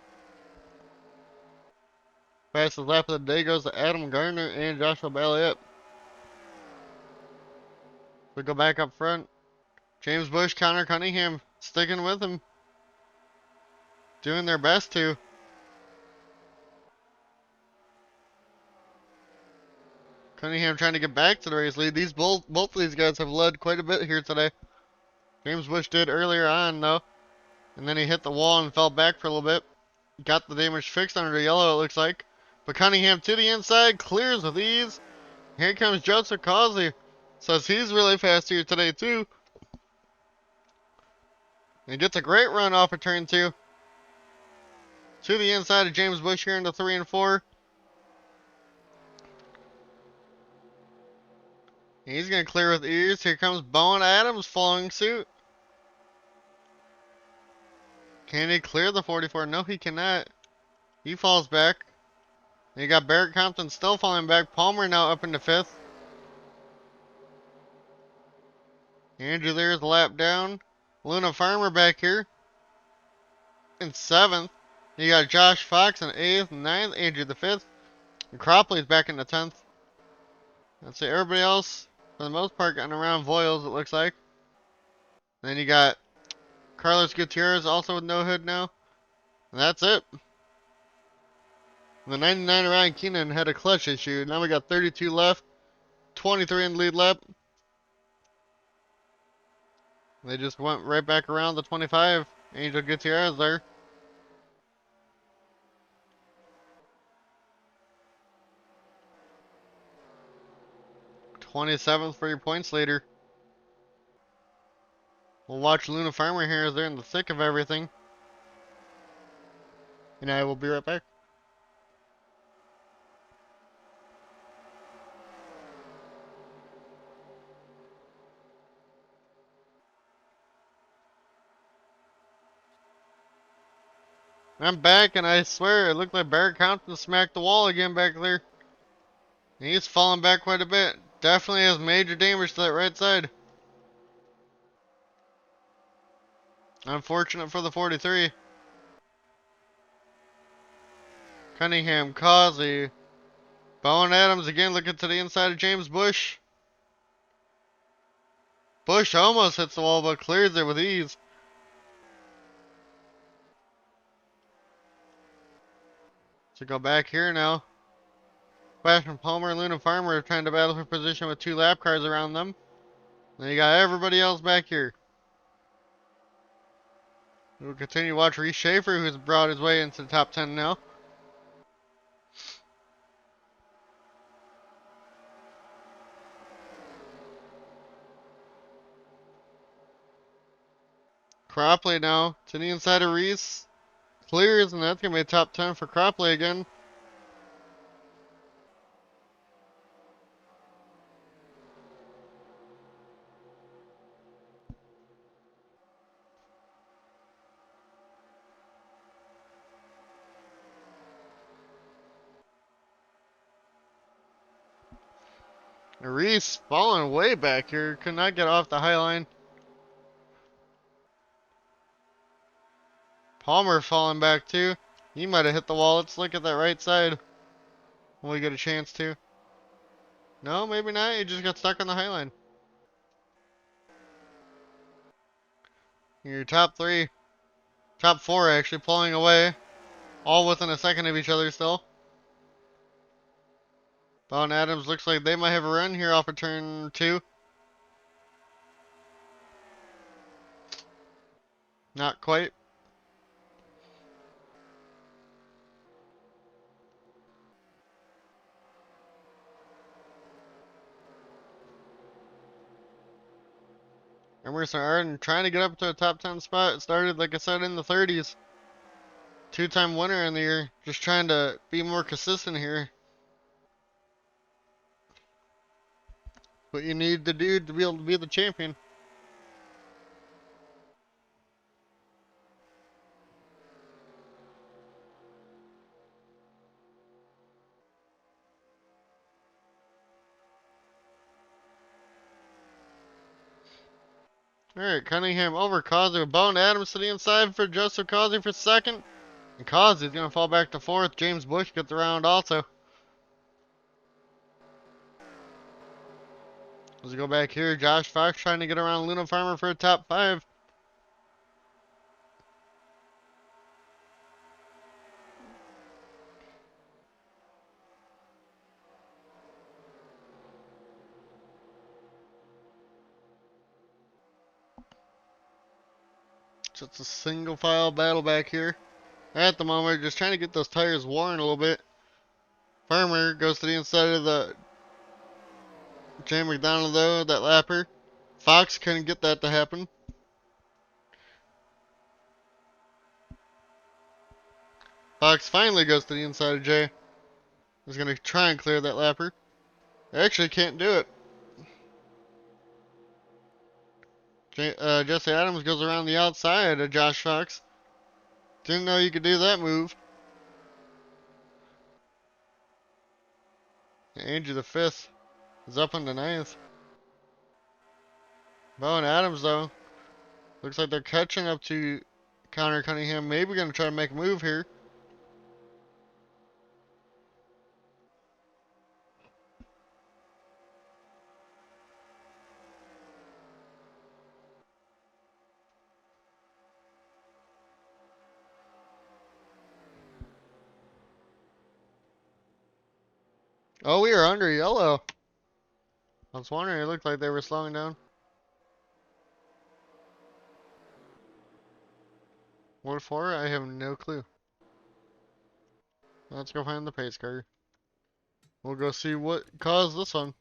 Fastest lap of the day goes to Adam Gardner and Joshua Balliet. We go back up front. James Bush, Connor Cunningham sticking with him. Doing their best to. Cunningham trying to get back to the race lead. These both of these guys have led quite a bit here today. James Bush did earlier on though. And then he hit the wall and fell back for a little bit. Got the damage fixed under the yellow, it looks like. But Cunningham to the inside, clears with ease. Here comes Joseph Causey. Says he's really fast here today too. And gets a great run off of turn 2. To the inside of James Bush here into 3 and 4. He's going to clear with ease. Here comes Bowen Adams following suit. Can he clear the 44? No, he cannot. He falls back. And you got Barrett Compton still falling back. Palmer now up into 5th. Andrew there's a lap down. Luna Farmer back here in 7th. You got Josh Fox in 8th and 9th. Andrew the 5th. And Cropley's back in the 10th. Let's see, everybody else, for the most part, getting around Voiles, it looks like. Then you got Carlos Gutierrez also with no hood now. And that's it. The 99 Ryan Keenan had a clutch issue. Now we got 32 left. 23 in the lead lap. They just went right back around the 25. Angel Gutierrez there. 27th for your points leader. We'll watch Luna Farmer here as they're in the thick of everything. And I will be right back. I'm back, and I swear it looked like Barrett Compton smacked the wall again back there. He's falling back quite a bit. Definitely has major damage to that right side. Unfortunate for the 43. Cunningham, Causey. Bowen Adams again looking to the inside of James Bush. Bush almost hits the wall, but clears it with ease. So go back here now. Sebastian Palmer and Luna Farmer are trying to battle for position with 2 lap cars around them. Then you got everybody else back here. We'll continue to watch Reese Schaefer, who's brought his way into the top 10 now. Cropley now to the inside of Reese. Clears, and that's going to be a top 10 for Cropley again. Reese falling way back here. Could not get off the high line. Palmer falling back too. He might have hit the wall. Let's look at that right side when we get a chance to. No, maybe not. He just got stuck on the high line. Your top 3, top 4 actually pulling away. All within a second of each other still. Bowen Adams looks like they might have a run here off of turn 2. Not quite. Emerson Arden trying to get up to a top 10 spot. It started, like I said, in the 30s. 2-time winner in the year. Just trying to be more consistent here. What you need to do to be able to be the champion. Alright, Cunningham over Causey with Bowen Adams to the inside for Joseph Causey for second. And Causey's going to fall back to fourth. James Bush gets around also. Let's go back here. Josh Fox trying to get around Luna Farmer for a top 5. Just a single file battle back here. At the moment, just trying to get those tires worn a little bit. Farmer goes to the inside of the Jay McDonald though, that lapper. Fox couldn't get that to happen. Fox finally goes to the inside of Jay. He's going to try and clear that lapper. Actually can't do it. Jesse Adams goes around the outside of Josh Fox. Didn't know you could do that move. Andrew the 5th is up in the 9th. Bowen Adams, though, looks like they're catching up to Connor Cunningham. Maybe going to try to make a move here. Oh, we are under yellow. I was wondering, it looked like they were slowing down. What for? I have no clue. Let's go find the pace car. We'll go see what caused this one.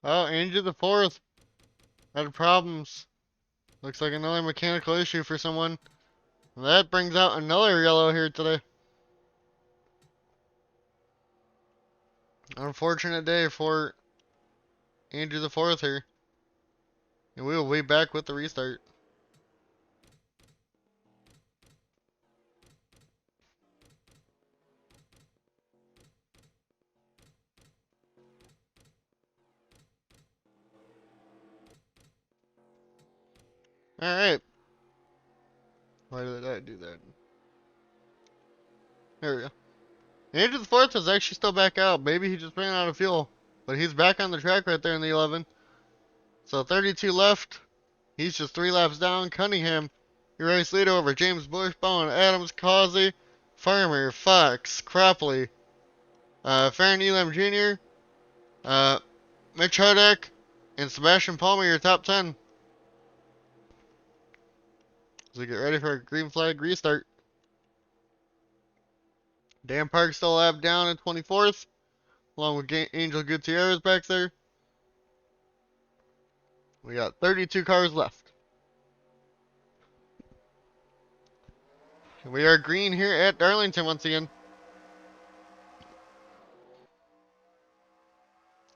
Oh, Andrew the fourth had problems. Looks like another mechanical issue for someone. That brings out another yellow here today. Unfortunate day for Andrew the fourth here. And we will be back with the restart. Alright. Why did I do that? There we go. Andrew the fourth is actually still back out. Maybe he just ran out of fuel. But he's back on the track right there in the 11. So 32 left. He's just 3 laps down. Cunningham, your race leader over James Bush, Bowen, Adams, Causey, Farmer, Fox, Cropley, Farron Elam Jr., uh, Mitch Hardeck, and Sebastian Palmer, your top 10. So we get ready for a green flag restart. Dan Park still a lap down in 24th, along with Angel Gutierrez back there. We got 32 cars left. We are green here at Darlington once again.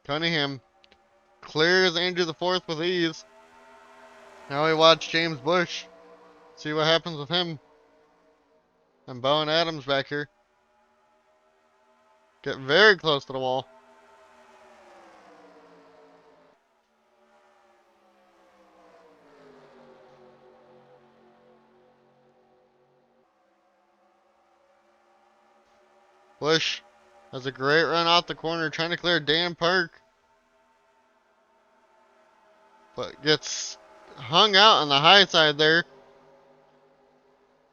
Cunningham clears Andrew the fourth with ease. Now we watch James Bush. See what happens with him. And Bowen Adams back here. Get very close to the wall. Bush has a great run out the corner trying to clear Dan Park. But gets hung out on the high side there.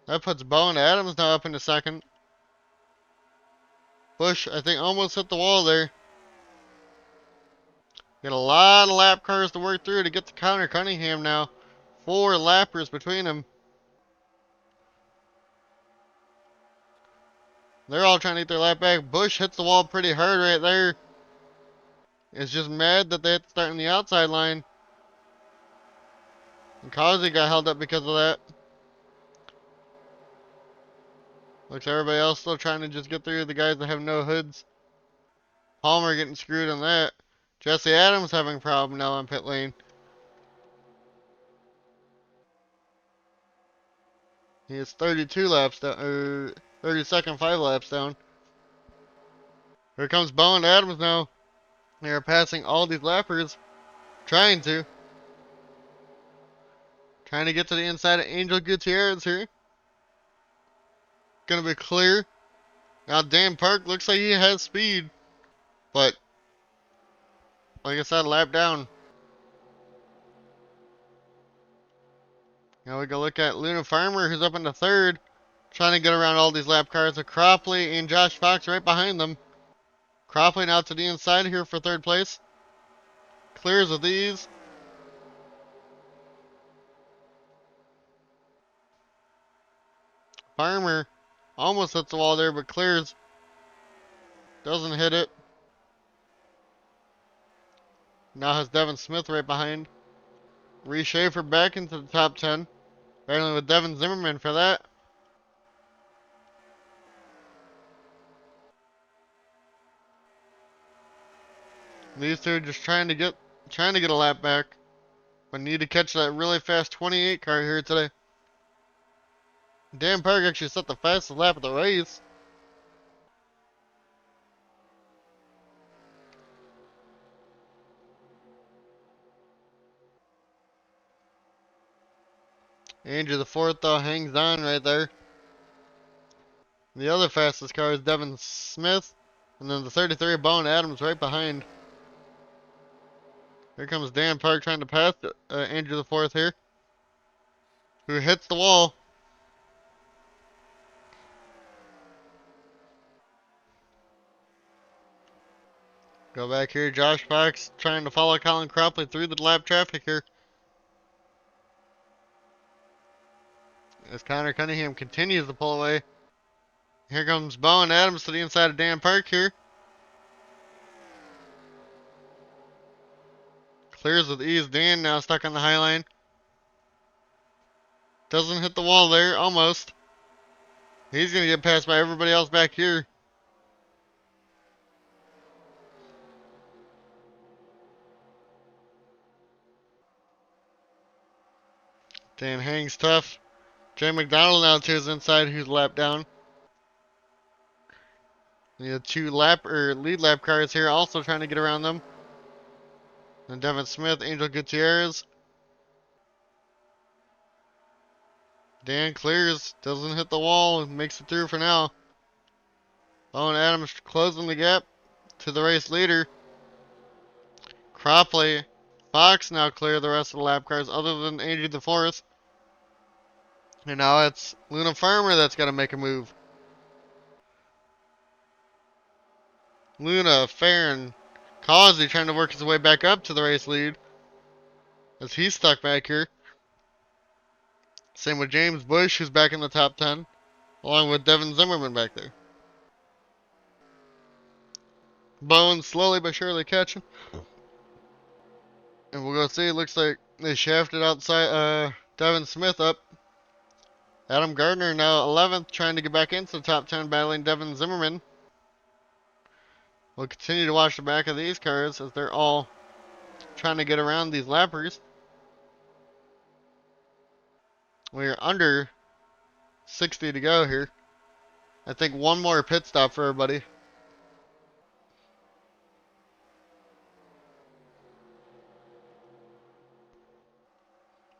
That puts Bowen Adams now up into second. Bush, I think, almost hit the wall there. Got a lot of lap cars to work through to get to counter Cunningham now. 4 lappers between them. They're all trying to get their lap back. Bush hits the wall pretty hard right there. Is just mad that they had to start on the outside line. And Causey got held up because of that. Looks like everybody else still trying to just get through the guys that have no hoods. Palmer getting screwed on that. Jesse Adams having a problem now on pit lane. He is 32 laps down, or 32nd, 5 laps down. Here comes Bowen Adams now. They are passing all these lappers. Trying to. Trying to get to the inside of Angel Gutierrez here. Gonna be clear. Now Dan Park looks like he has speed. But, like I said, lap down. Now we go look at Luna Farmer, who's up in the third. Trying to get around all these lap cars. With Cropley and Josh Fox right behind them. Cropley now to the inside here for third place. Clears with these. Farmer almost hits the wall there, but clears. Doesn't hit it. Now has Devin Smith right behind. Reese Schaefer back into the top 10. Battling with Devin Zimmerman for that. These two just trying to get a lap back. But need to catch that really fast 28 car here today. Dan Park actually set the fastest lap of the race. Andrew the fourth though hangs on right there. The other fastest car is Devin Smith. And then the 33 Bowen Adams right behind. Here comes Dan Park trying to pass Andrew the fourth here. Who hits the wall. Go back here. Josh Fox trying to follow Colin Cropley through the lap traffic here. As Connor Cunningham continues to pull away. Here comes Bowen Adams to the inside of Dan Park here. Clears with ease. Dan now stuck on the high line. Doesn't hit the wall there. Almost. He's going to get passed by everybody else back here. Dan hangs tough. Jay McDonald now to his inside, who's lapped down. We have two lead lap cars here, also trying to get around them. And Devin Smith, Angel Gutierrez. Dan clears, doesn't hit the wall, and makes it through for now. Owen Adams closing the gap to the race leader. Cropley, Fox now clear the rest of the lap cars, other than Angie DeForest. And now it's Luna Farmer that's got to make a move. Luna, Farron, Causey trying to work his way back up to the race lead as he's stuck back here. Same with James Bush, who's back in the top 10, along with Devin Zimmerman back there. Bowen slowly but surely catching. And we'll go see. It looks like they shafted outside Devin Smith up. Adam Gardner now 11th, trying to get back into the top 10, battling Devin Zimmerman. We'll continue to watch the back of these cars as they're all trying to get around these lappers. We're under 60 to go here. I think one more pit stop for everybody.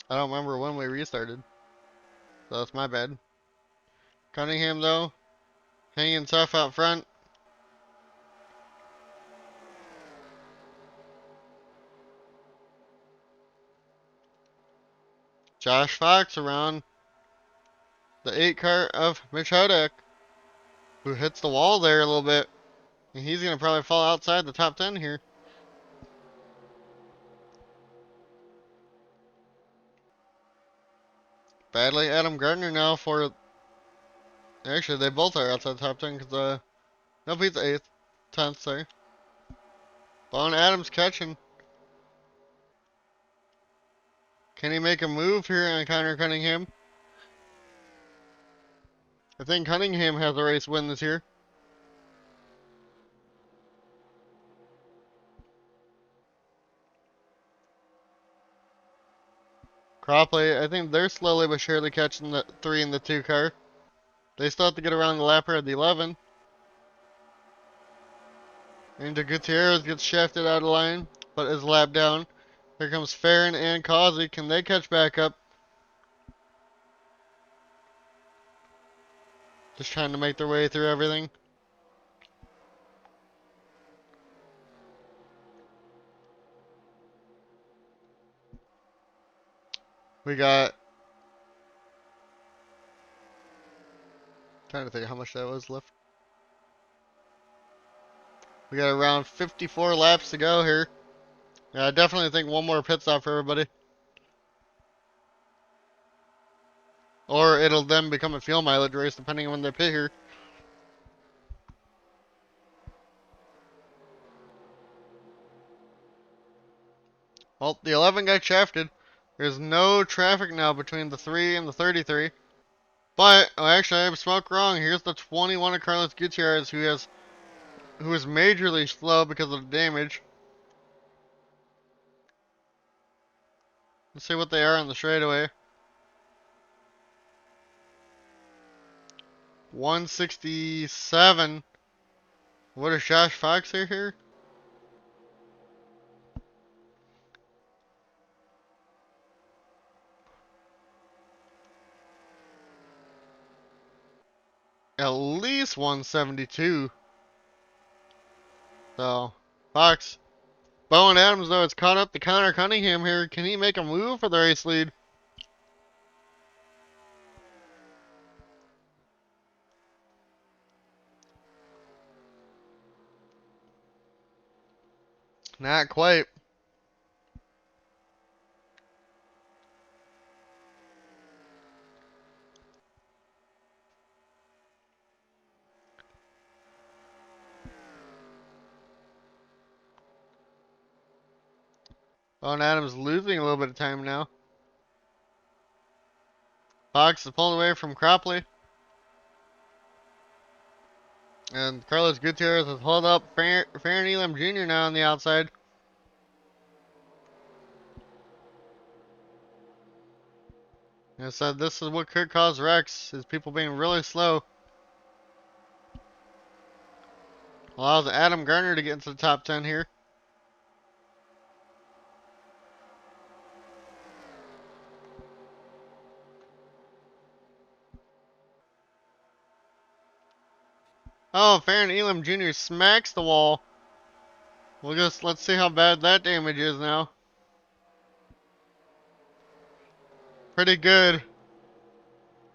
I don't remember when we restarted, so that's my bad. Cunningham, though, hanging tough out front. Josh Fox around the 8 car of Mitch Hodak, who hits the wall there a little bit. And he's going to probably fall outside the top 10 here. Badly Adam Gardner now for... Actually, they both are outside the top 10 because, nope, he's 8th. 10th, sorry. Bone Adams catching. Can he make a move here on Connor Cunningham? I think Cunningham has a race win this year. Cropley, I think they're slowly but surely catching the 3 and the 2 car. They still have to get around the lapper at the 11. And Gutierrez gets shafted out of line, but is lapped down. Here comes Farron and Causey. Can they catch back up? Just trying to make their way through everything. We got... Trying to think how much that was left. We got around 54 laps to go here. Yeah, I definitely think one more pit stop for everybody. Or it'll then become a fuel mileage race depending on when they pit here. Well, the 11 got shafted. There's no traffic now between the 3 and the 33. But, oh, actually, I spoke wrong. Here's the 21 of Carlos Gutierrez, who is majorly slow because of the damage. Let's see what they are on the straightaway. 167. What is Josh Fox here? At least 172. So, Fox. Bowen Adams, though, it's caught up to Connor Cunningham here. Can he make a move for the race lead? Not quite. Oh, and Adam's losing a little bit of time now. Fox is pulling away from Cropley. And Carlos Gutierrez has pulled up Farron Elam Jr. now on the outside. And said this is what could cause wrecks, is people being really slow. Allows Adam Garner to get into the top 10 here. Oh, Farron Elam Jr. smacks the wall. Let's see how bad that damage is now. Pretty good,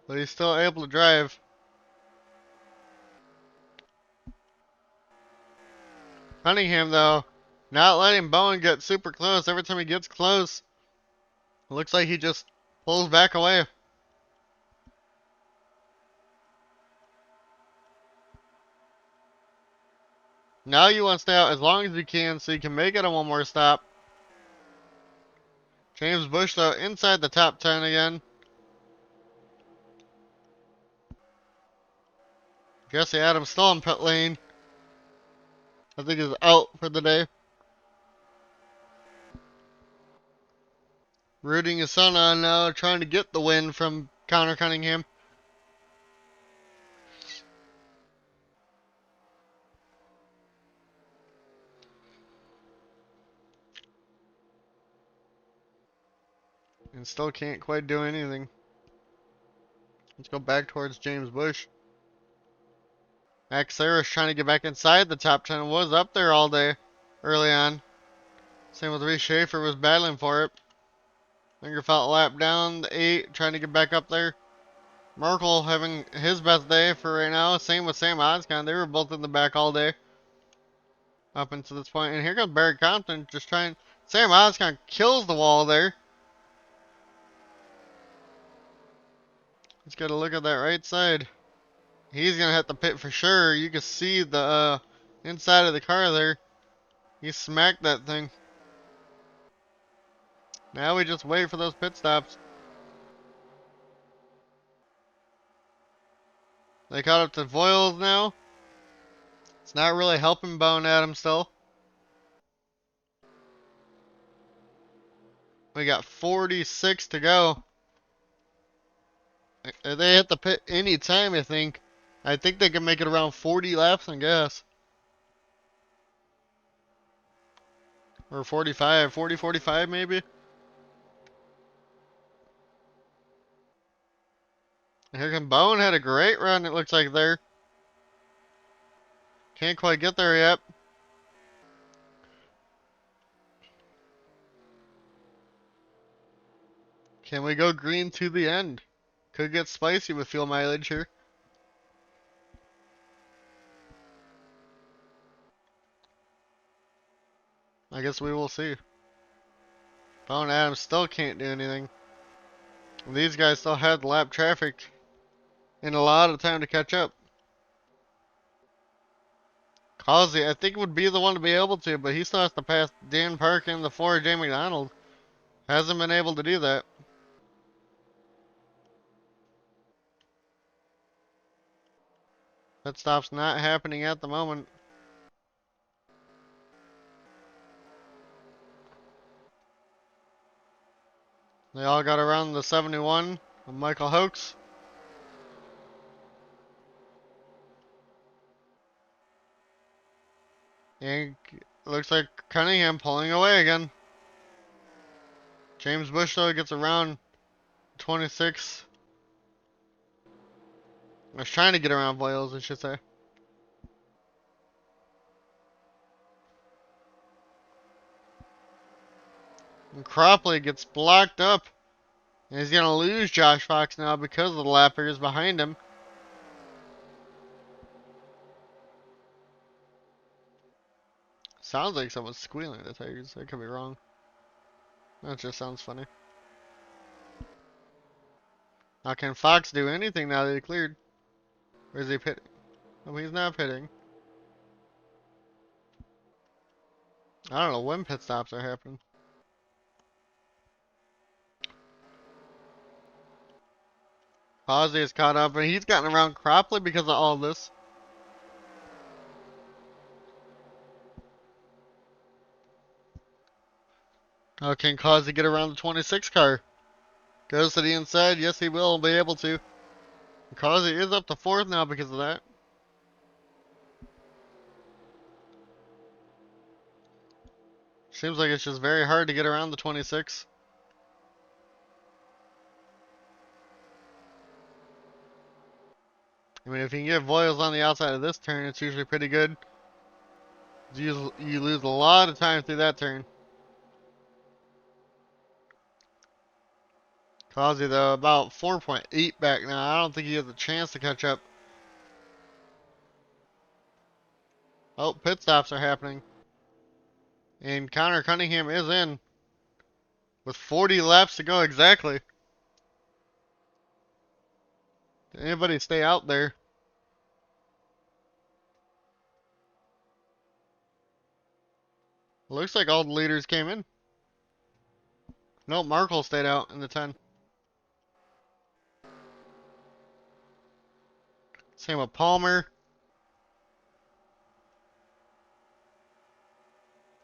but he's still able to drive. Cunningham, though, not letting Bowen get super close. Every time he gets close, it looks like he just pulls back away. Now you want to stay out as long as you can so you can make it a one more stop. James Bush, though, inside the top 10 again. Jesse Adams still in pit lane. I think he's out for the day. Rooting his son on now, trying to get the win from Connor Cunningham. And still can't quite do anything. Let's go back towards James Bush. Max Sarris trying to get back inside the top 10. Was up there all day early on. Same with Reese Schaefer, was battling for it. Lingerfeld lap down the 8, trying to get back up there. Merkel having his best day for right now. Same with Sam Oscon. They were both in the back all day up until this point. And here comes Barry Compton just trying. Sam Oscon kills the wall there. Let's get a look at that right side. He's going to hit the pit for sure. You can see the inside of the car there. He smacked that thing. Now we just wait for those pit stops. They caught up to Voiles now. It's not really helping Bone Adam still. We got 46 to go. They hit the pit any time, I think. I think they can make it around 40 laps, I guess. Or 45, 40, 45 maybe. Here can Bone had a great run, it looks like there. Can't quite get there yet. Can we go green to the end? Could get spicy with fuel mileage here. I guess we will see. Bone Adams still can't do anything. These guys still had lap traffic and a lot of time to catch up. Causey, I think, would be the one to be able to, but he still has to pass Dan Park and the 4J McDonald. Hasn't been able to do that. Pit stop's not happening at the moment. They all got around the 71 of Michael Hoax. And it looks like Cunningham pulling away again. James Bush, though, gets around 26. I was trying to get around Voiles, I should say. And Cropley gets blocked up. And he's going to lose Josh Fox now because of the lappers behind him. Sounds like someone's squealing at the tires. I could be wrong. That just sounds funny. Now can Fox do anything now that he cleared? Or is he pitting? Oh, he's not pitting. I don't know when pit stops are happening. Kazi is caught up, and he's gotten around Cropley because of all this. How can Kazi get around the 26 car? Goes to the inside. Yes, he will be able to. Kazi is up to 4th now because of that. Seems like it's just very hard to get around the 26. I mean, if you can get Voiles on the outside of this turn, it's usually pretty good. You lose a lot of time through that turn. Kazi, though, about 4.8 back now. I don't think he has a chance to catch up. Oh, pit stops are happening. And Connor Cunningham is in with 40 laps to go exactly. Did anybody stay out there? Looks like all the leaders came in. Nope, Markle stayed out in the 10. Same with Palmer.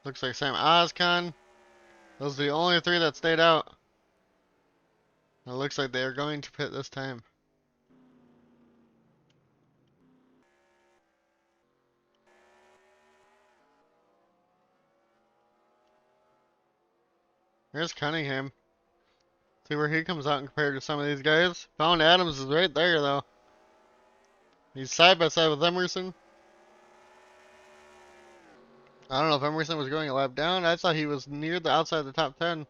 Looks like Sam Oscon. Those are the only 3 that stayed out. It looks like they are going to pit this time. There's Cunningham. See where he comes out compared to some of these guys. Found Adams is right there, though. He's side by side with Emerson. I don't know if Emerson was going a lap down. I thought he was near the outside of the top 10.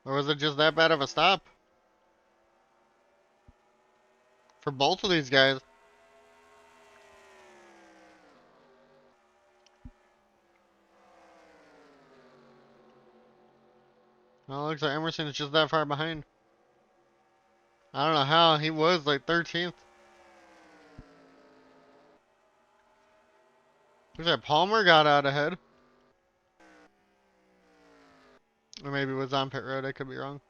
Or was it just that bad of a stop? For both of these guys. Well, it looks like Emerson is just that far behind. I don't know how. He was like 13th. Looks like Palmer got out ahead. Or maybe it was on pit road. I could be wrong.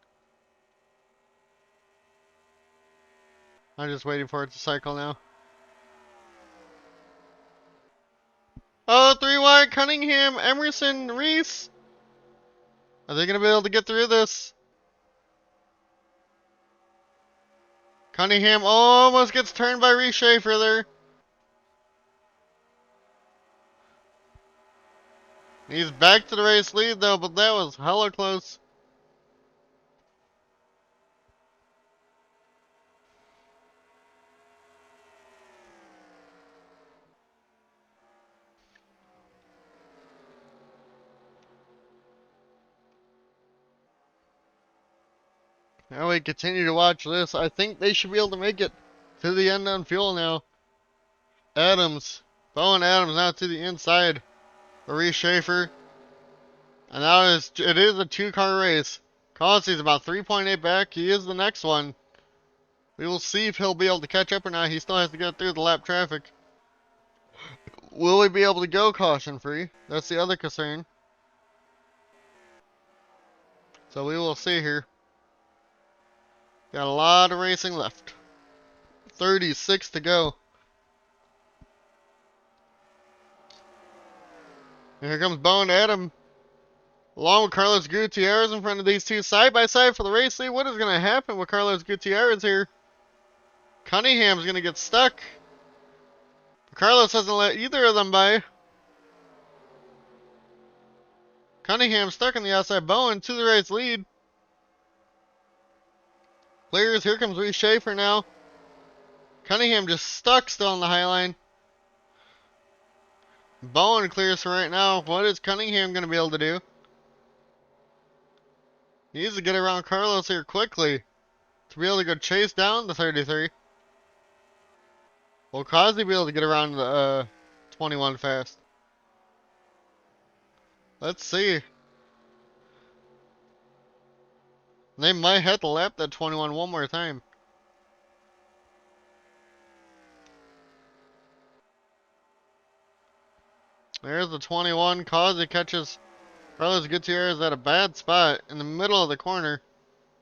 I'm just waiting for it to cycle now. Oh, 3 wide. Cunningham, Emerson, Reese. Are they going to be able to get through this? Cunningham almost gets turned by Reese Schaefer there. He's back to the race lead though, but that was hella close. Now we continue to watch this. I think they should be able to make it to the end on fuel now. Adams, Bowen Adams now to the inside. Reese Schaefer. And now it is a 2-car race. Collins about 3.8 back. He is the next one. We will see if he'll be able to catch up or not. He still has to get through the lap traffic. Will he be able to go caution free? That's the other concern. So we will see here. Got a lot of racing left. 36 to go. And here comes Bowen Adam. Along with Carlos Gutierrez in front of these two side by side for the race lead. What is going to happen with Carlos Gutierrez here? Cunningham's going to get stuck. Carlos hasn't let either of them by. Cunningham stuck on the outside. Bowen to the race lead. Clears. Here comes Reese Schaefer now. Cunningham just stuck still on the high line. Bowen clears for right now. What is Cunningham going to be able to do? He needs to get around Carlos here quickly to be able to go chase down the 33. Will Kazi be able to get around the 21 fast? Let's see. They might have to lap that 21 one more time. There's the 21. Kazi catches Carlos Gutierrez at a bad spot in the middle of the corner.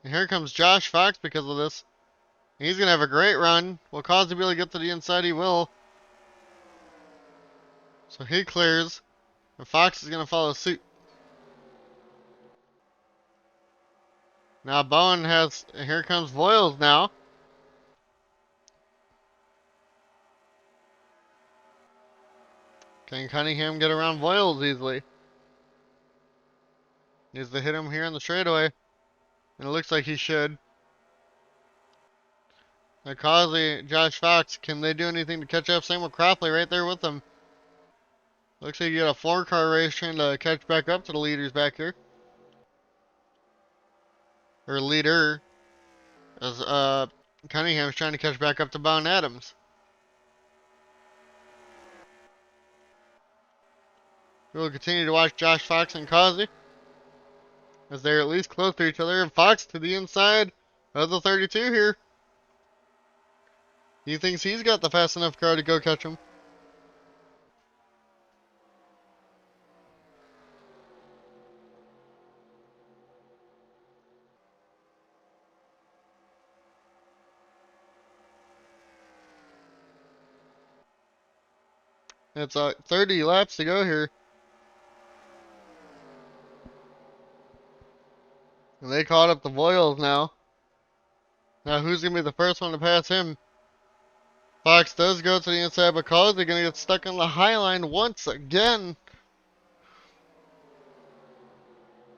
And here comes Josh Fox because of this. He's gonna have a great run. Will Causey be able to get to the inside? He will. So he clears. And Fox is gonna follow suit. Now Bowen has. Here comes Voiles now. Can Cunningham get around Voiles easily? Needs to hit him here in the straightaway. And it looks like he should. Now Causey, Josh Fox, can they do anything to catch up? Same with Cropley right there with them. Looks like you got a 4-car race trying to catch back up to the leaders back here. Or leader. As Cunningham's trying to catch back up to Bowen Adams. We will continue to watch Josh Fox and Causey as they're at least close to each other. And Fox to the inside of the 32 here. He thinks he's got the fast enough car to go catch him. It's 30 laps to go here. And they caught up the Voiles now. Now who's going to be the first one to pass him? Fox does go to the inside, but Causey going to get stuck on the high line once again.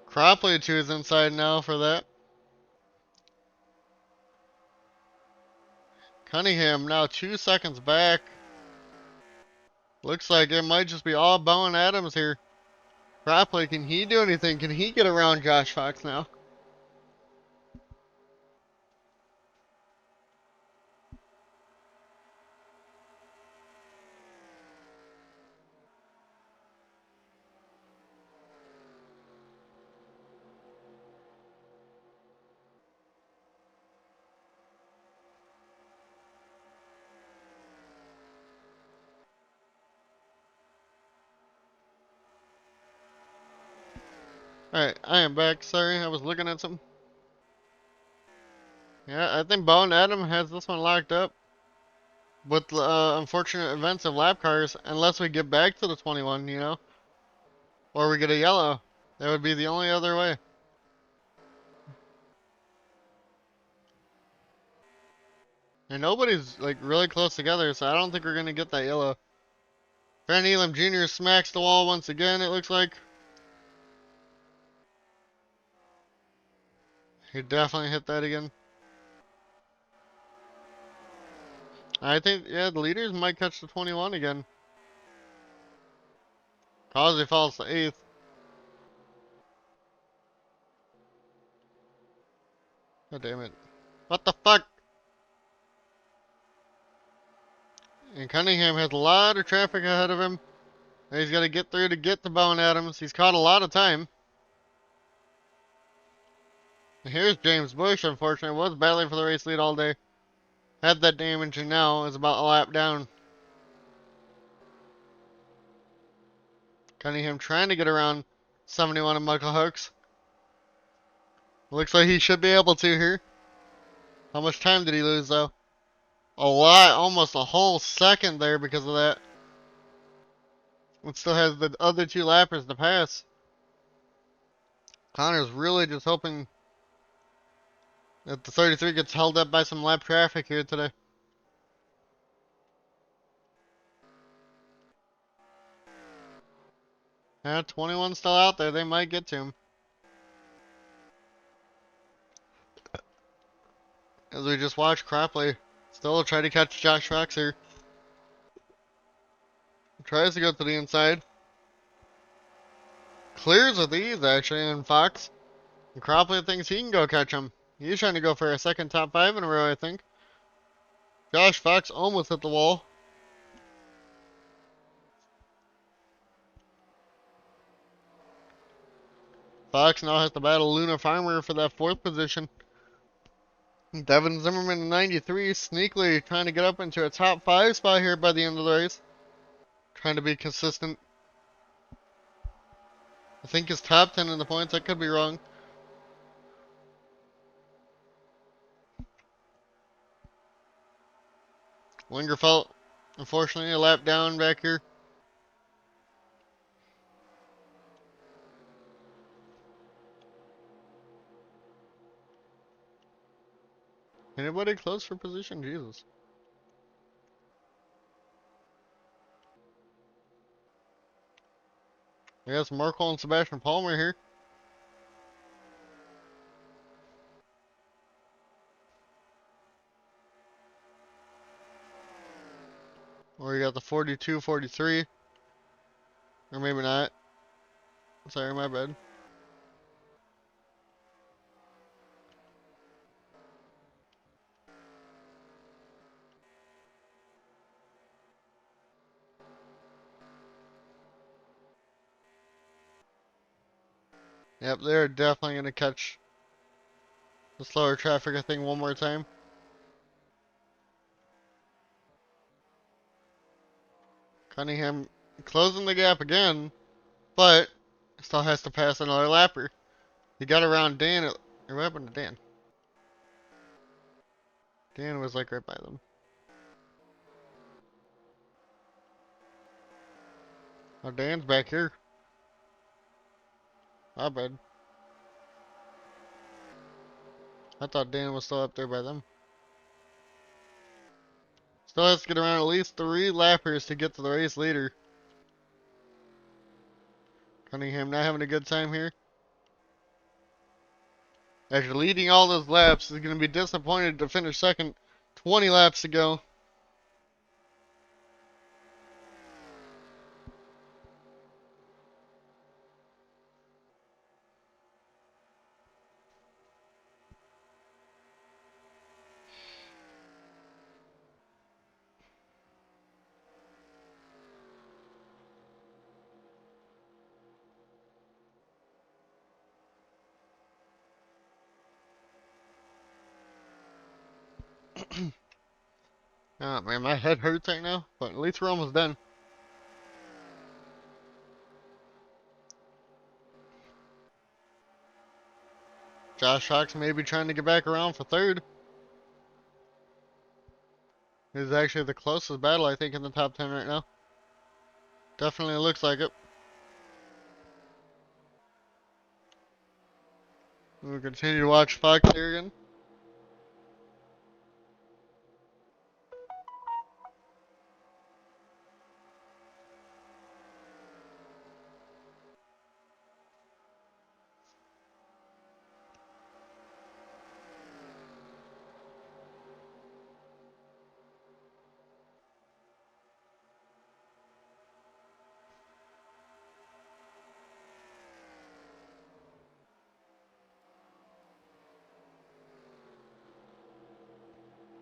Cropley to his inside now for that. Cunningham now 2 seconds back. Looks like it might just be all Bowen Adams here. Cropley, can he do anything? Can he get around Josh Fox now? Alright, I am back. Sorry, I was looking at something. Yeah, I think Bowen Adams has this one locked up. With the unfortunate events of lap cars, unless we get back to the 21, you know? Or we get a yellow. That would be the only other way. And nobody's like really close together, so I don't think we're gonna get that yellow. Van Elam Jr. smacks the wall once again, it looks like. He definitely hit that again. I think, yeah, the leaders might catch the 21 again. Causey falls to 8th. God damn it. What the fuck? And Cunningham has a lot of traffic ahead of him. And he's got to get through to get to Bowen Adams. He's caught a lot of time. And here's James Bush, unfortunately, was battling for the race lead all day. Had that damage and now is about a lap down. Cunningham trying to get around 71 and Michael Hooks. Looks like he should be able to here. How much time did he lose though? A lot, almost a whole second there because of that. It still has the other 2 lappers to pass. Connor's really just hoping that the 33 gets held up by some lap traffic here today. Yeah, 21 still out there. They might get to him. As we just watch Cropley still try to catch Josh Fox here. Tries to go to the inside. Clears with ease actually, and Fox. And Cropley thinks he can go catch him. He's trying to go for a second top 5 in a row, I think. Josh Fox almost hit the wall. Fox now has to battle Luna Farmer for that 4th position. Devin Zimmerman in 93 sneakily trying to get up into a top 5 spot here by the end of the race. Trying to be consistent. I think he's top 10 in the points. I could be wrong. Wingerfelt, unfortunately, a lap down back here. Anybody close for position? Jesus. I got Marco and Sebastian Palmer here. Or you got the 42, 43. Or maybe not. Sorry, my bad. Yep, they're definitely going to catch the slower traffic, I think, one more time. Cunningham closing the gap again, but still has to pass another lapper. He got around Dan. Or what happened to Dan? Dan was like right by them. Oh, Dan's back here. My bad. I thought Dan was still up there by them. Still has to get around at least 3 lappers to get to the race leader. Cunningham not having a good time here. After leading all those laps, he's going to be disappointed to finish second 20 laps to go. Oh man, my head hurts right now, but at least we're almost done. Josh Fox may be trying to get back around for third. This is actually the closest battle, I think, in the top 10 right now. Definitely looks like it. We'll continue to watch Fox here again.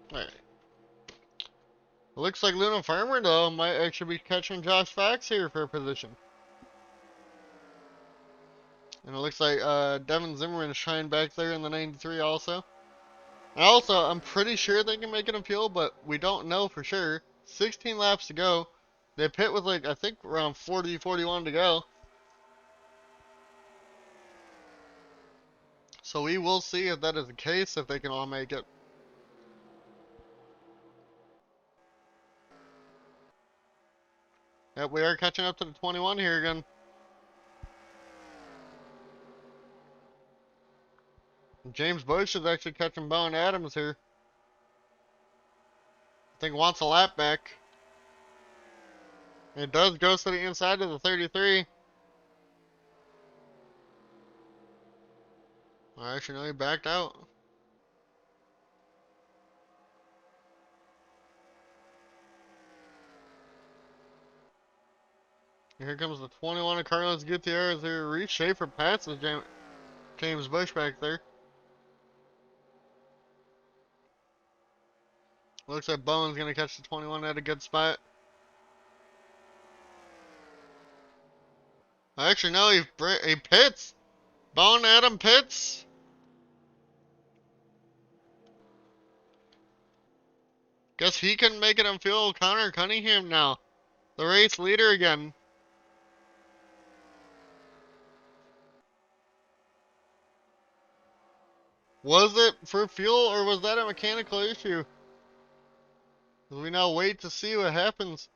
Alright. It looks like Luna Farmer, though, might actually be catching Josh Fox here for a position. And it looks like Devin Zimmerman is trying back there in the 93 also. And also, I'm pretty sure they can make an appeal, but we don't know for sure. 16 laps to go. They pit with like, I think around 40, 41 to go. So we will see if that is the case, if they can all make it. Yep, we are catching up to the 21 here again. James Bush is actually catching Bowen Adams here. I think wants a lap back. It does go to the inside of the 33. Actually, no, he backed out. Here comes the 21 of Carlos Gutierrez here. Reese Schaefer passes James Bush back there. Looks like Bowen's going to catch the 21 at a good spot. Actually, no, he pits. Bowen Adam pits. Guess he can make it on fuel. Connor Cunningham now. The race leader again. Was it for fuel or was that a mechanical issue? We now wait to see what happens.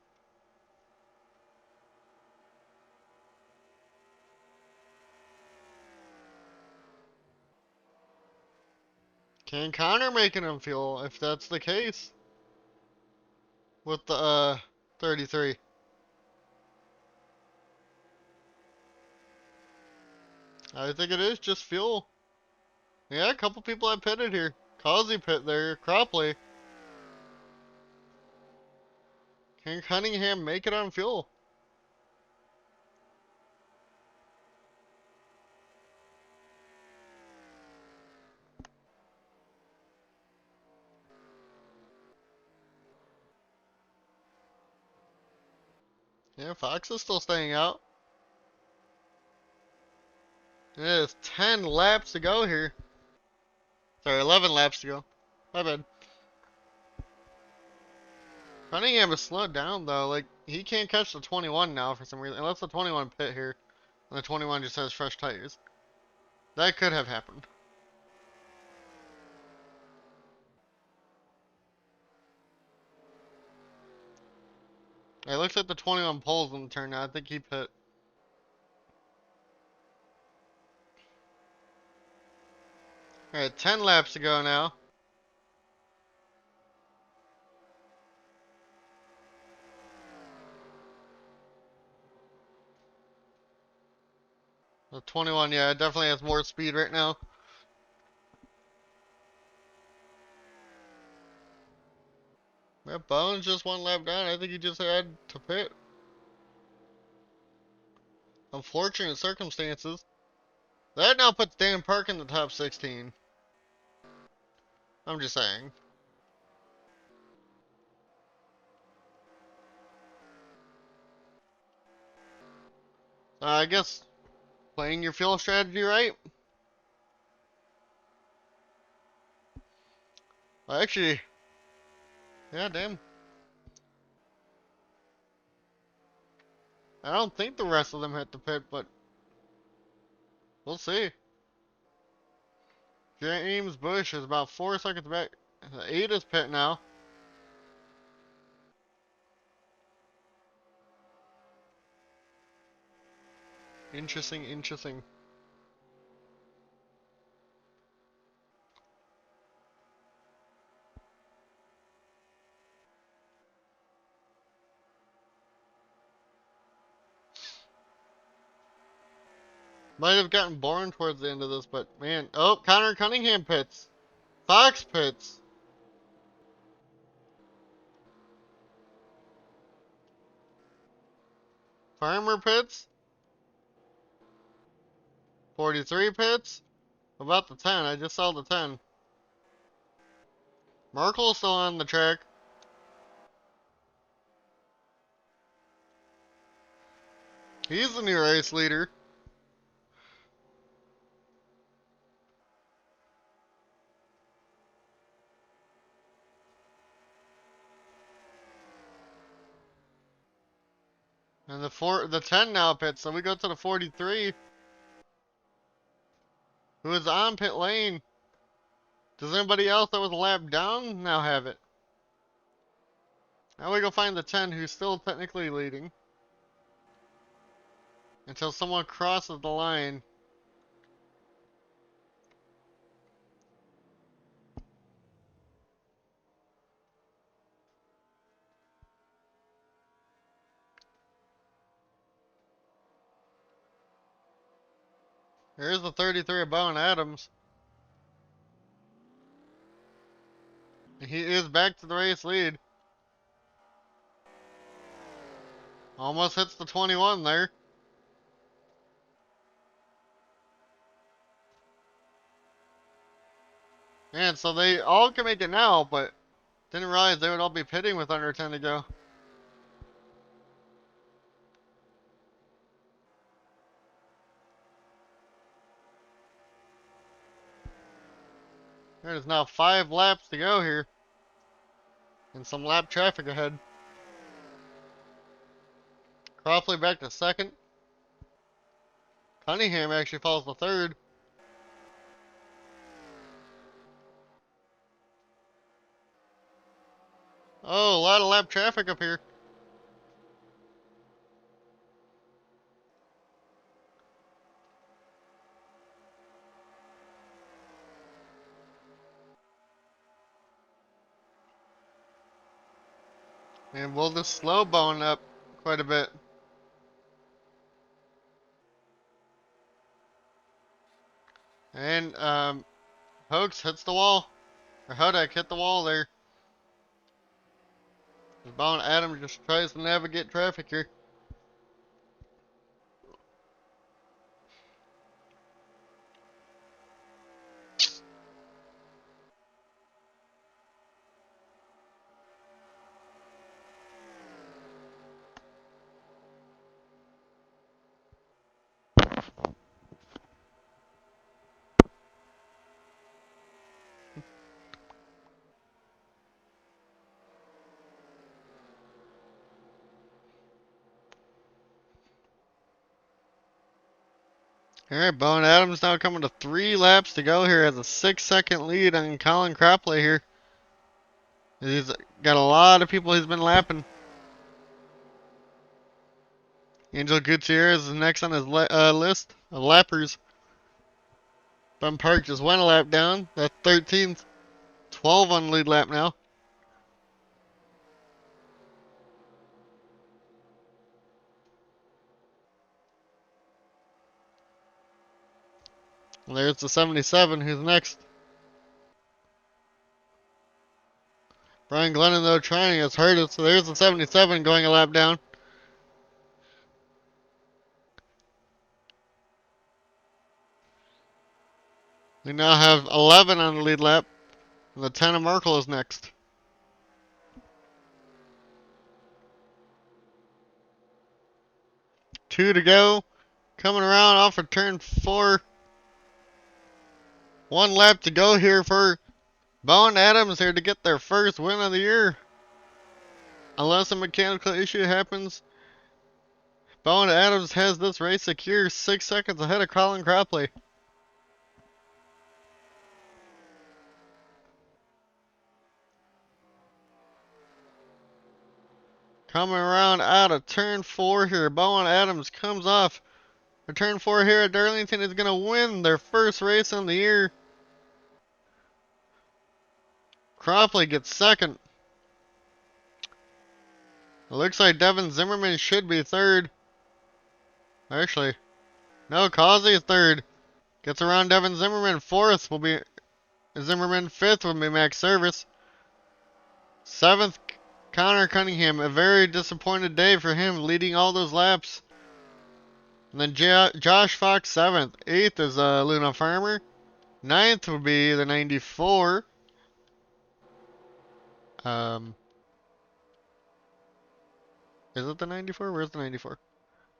Can Connor making him fuel if that's the case with the 33? I think it is just fuel. Yeah, a couple people have pitted here. Causey pit there, Cropley. Can Cunningham make it on fuel? Yeah, Fox is still staying out. It is 10 laps to go here. Sorry, 11 laps to go. My bad. Cunningham has slowed down though. Like, he can't catch the 21 now for some reason. Unless the 21 pit here. And the 21 just has fresh tires. That could have happened. It looks like the 21 pulls in the turn now. I think he pit. Alright, 10 laps to go now. The 21, yeah, it definitely has more speed right now. Yeah, Bones just one lap down. I think he just had to pit. Unfortunate circumstances. That now puts Dan Park in the top 16. I'm just saying. I guess playing your fuel strategy right. Well, actually, yeah, damn. I don't think the rest of them hit the pit, but we'll see. James Bush is about 4 seconds back. The 8 is pit now. Interesting, interesting. Might have gotten boring towards the end of this, but man. Oh, Connor Cunningham pits. Fox pits. Farmer pits. 43 pits. About the 10. I just saw the 10. Merkel's still on the track. He's the new race leader. And the 10 now pits, so we go to the 43, who is on pit lane. Does anybody else that was a lap down now have it? Now we go find the 10 who's still technically leading. Until someone crosses the line. There's the 33 of Bowen Adams. And he is back to the race lead. Almost hits the 21 there. Man, so they all can make it now, but didn't realize they would all be pitting with under 10 to go. There's now 5 laps to go here. And some lap traffic ahead. Cropley back to second. Cunningham actually falls to third. Oh, a lot of lap traffic up here. And we'll just slow bone up quite a bit. And Hoax hits the wall. Or Hodek hit the wall there. Bone Adam just tries to navigate traffic here. Alright, Bone Adams now coming to 3 laps to go here. Has a 6-second lead on Colin Cropley here. He's got a lot of people he's been lapping. Angel Gutierrez is next on his list of lappers. Ben Park just went a lap down. That's 13th. 12 on lead lap now. And there's the 77 who's next. Brian Glennon though trying his hardest. So there's the 77 going a lap down. We now have 11 on the lead lap. And the 10 of Merkel is next. 2 to go. Coming around off of turn 4. 1 lap to go here for Bowen Adams here to get their first win of the year. Unless a mechanical issue happens, Bowen Adams has this race secure 6 seconds ahead of Colin Cropley. Coming around out of turn 4 here, Bowen Adams comes off. Turn 4 here at Darlington is going to win their first race of the year. Cropley gets second. It looks like Devin Zimmerman should be third. Actually, no, Causey is third. Gets around Devin Zimmerman. Fourth will be Zimmerman. Fifth will be Max Service. Seventh, Connor Cunningham. A very disappointed day for him, leading all those laps. And then Josh Fox, seventh. Eighth is Luna Farmer. Ninth would be the 94. Um, is it the 94? Where's the 94?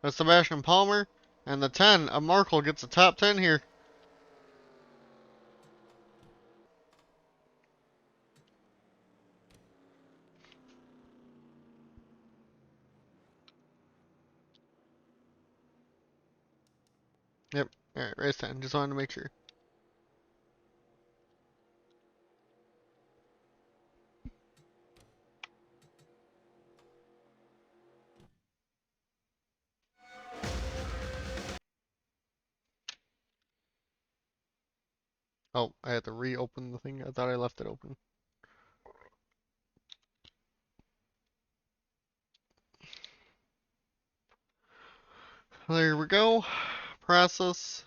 That's Sebastian Palmer. And the 10, a Markle gets the top 10 here. Yep. Alright, race 10. Just wanted to make sure. Oh, I had to reopen the thing. I thought I left it open. There we go. Process.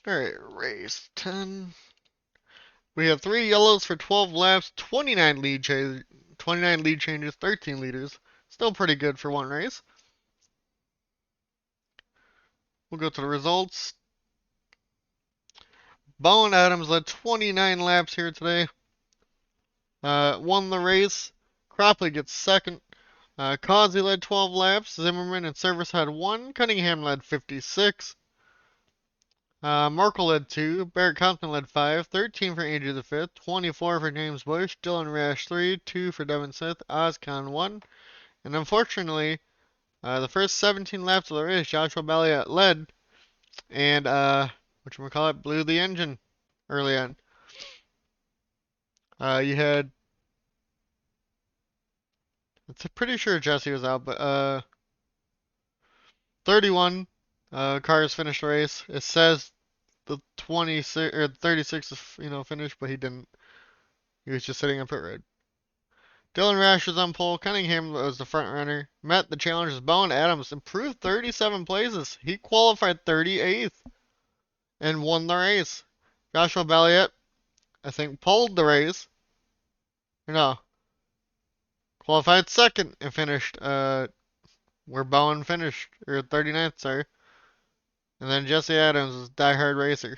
Alright, race 10. We have 3 yellows for 12 laps, 29 lead changes, 13 leaders. Still pretty good for one race. We'll go to the results. Bowen Adams led 29 laps here today. Won the race. Cropley gets second. Causey led 12 laps. Zimmerman and Service had 1. Cunningham led 56. Merkel led 2, Barrett Compton led 5, 13 for Andrew V, 24 for James Bush, Dylan Rash 3, 2 for Devin Smith, Ozcon 1, and unfortunately, the first 17 laps of the race, Joshua Balliet led, and, whatchamacallit, blew the engine early on. You had, I'm pretty sure Jesse was out, but, 31 cars finished the race. It says the 26 or 36 is, finished, but he didn't. He was just sitting in pit road. Dylan Rash was on pole. Cunningham was the front runner. Met the challengers. Bowen Adams improved 37 places. He qualified 38th and won the race. Joshua Balliet, I think, pulled the race. No, qualified second and finished where Bowen finished, or 39th, sorry. And then Jesse Adams was diehard racer.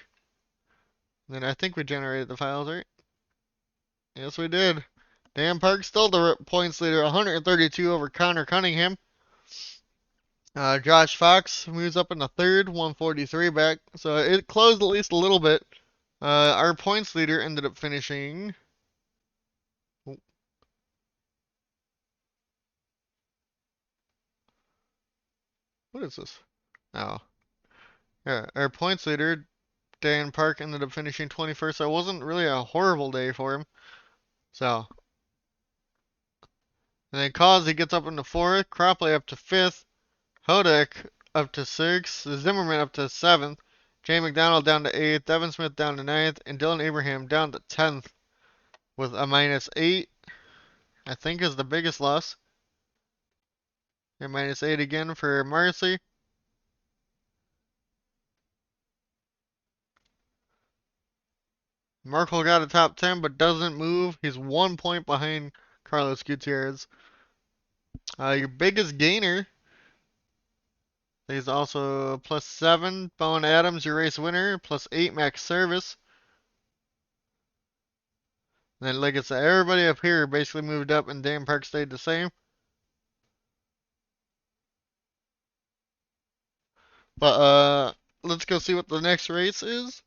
And then I think we generated the files, right? Yes, we did. Dan Park still the points leader, 132 over Connor Cunningham. Josh Fox moves up in the third, 143 back. So it closed at least a little bit. Our points leader ended up finishing. What is this? Oh, yeah. Our points leader, Dan Park, ended up finishing 21st. So it wasn't really a horrible day for him. So, and then Cause, he gets up into fourth. Cropley up to fifth. Hodek up to sixth. Zimmerman up to seventh. Jay McDonald down to eighth. Devin Smith down to ninth. And Dylan Abraham down to 10th with a -8. I think is the biggest loss. And -8 again for Marcy. Markle got a top 10 but doesn't move. He's 1 point behind Carlos Gutierrez. Your biggest gainer, he's also +7. Bowen Adams, your race winner. +8 Max Service. And then, like I said, everybody up here basically moved up and Dan Park stayed the same. But, let's go see what the next race is.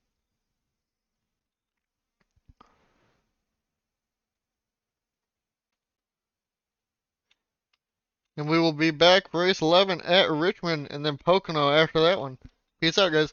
And we will be back race 11 at Richmond and then Pocono after that one. Peace out, guys.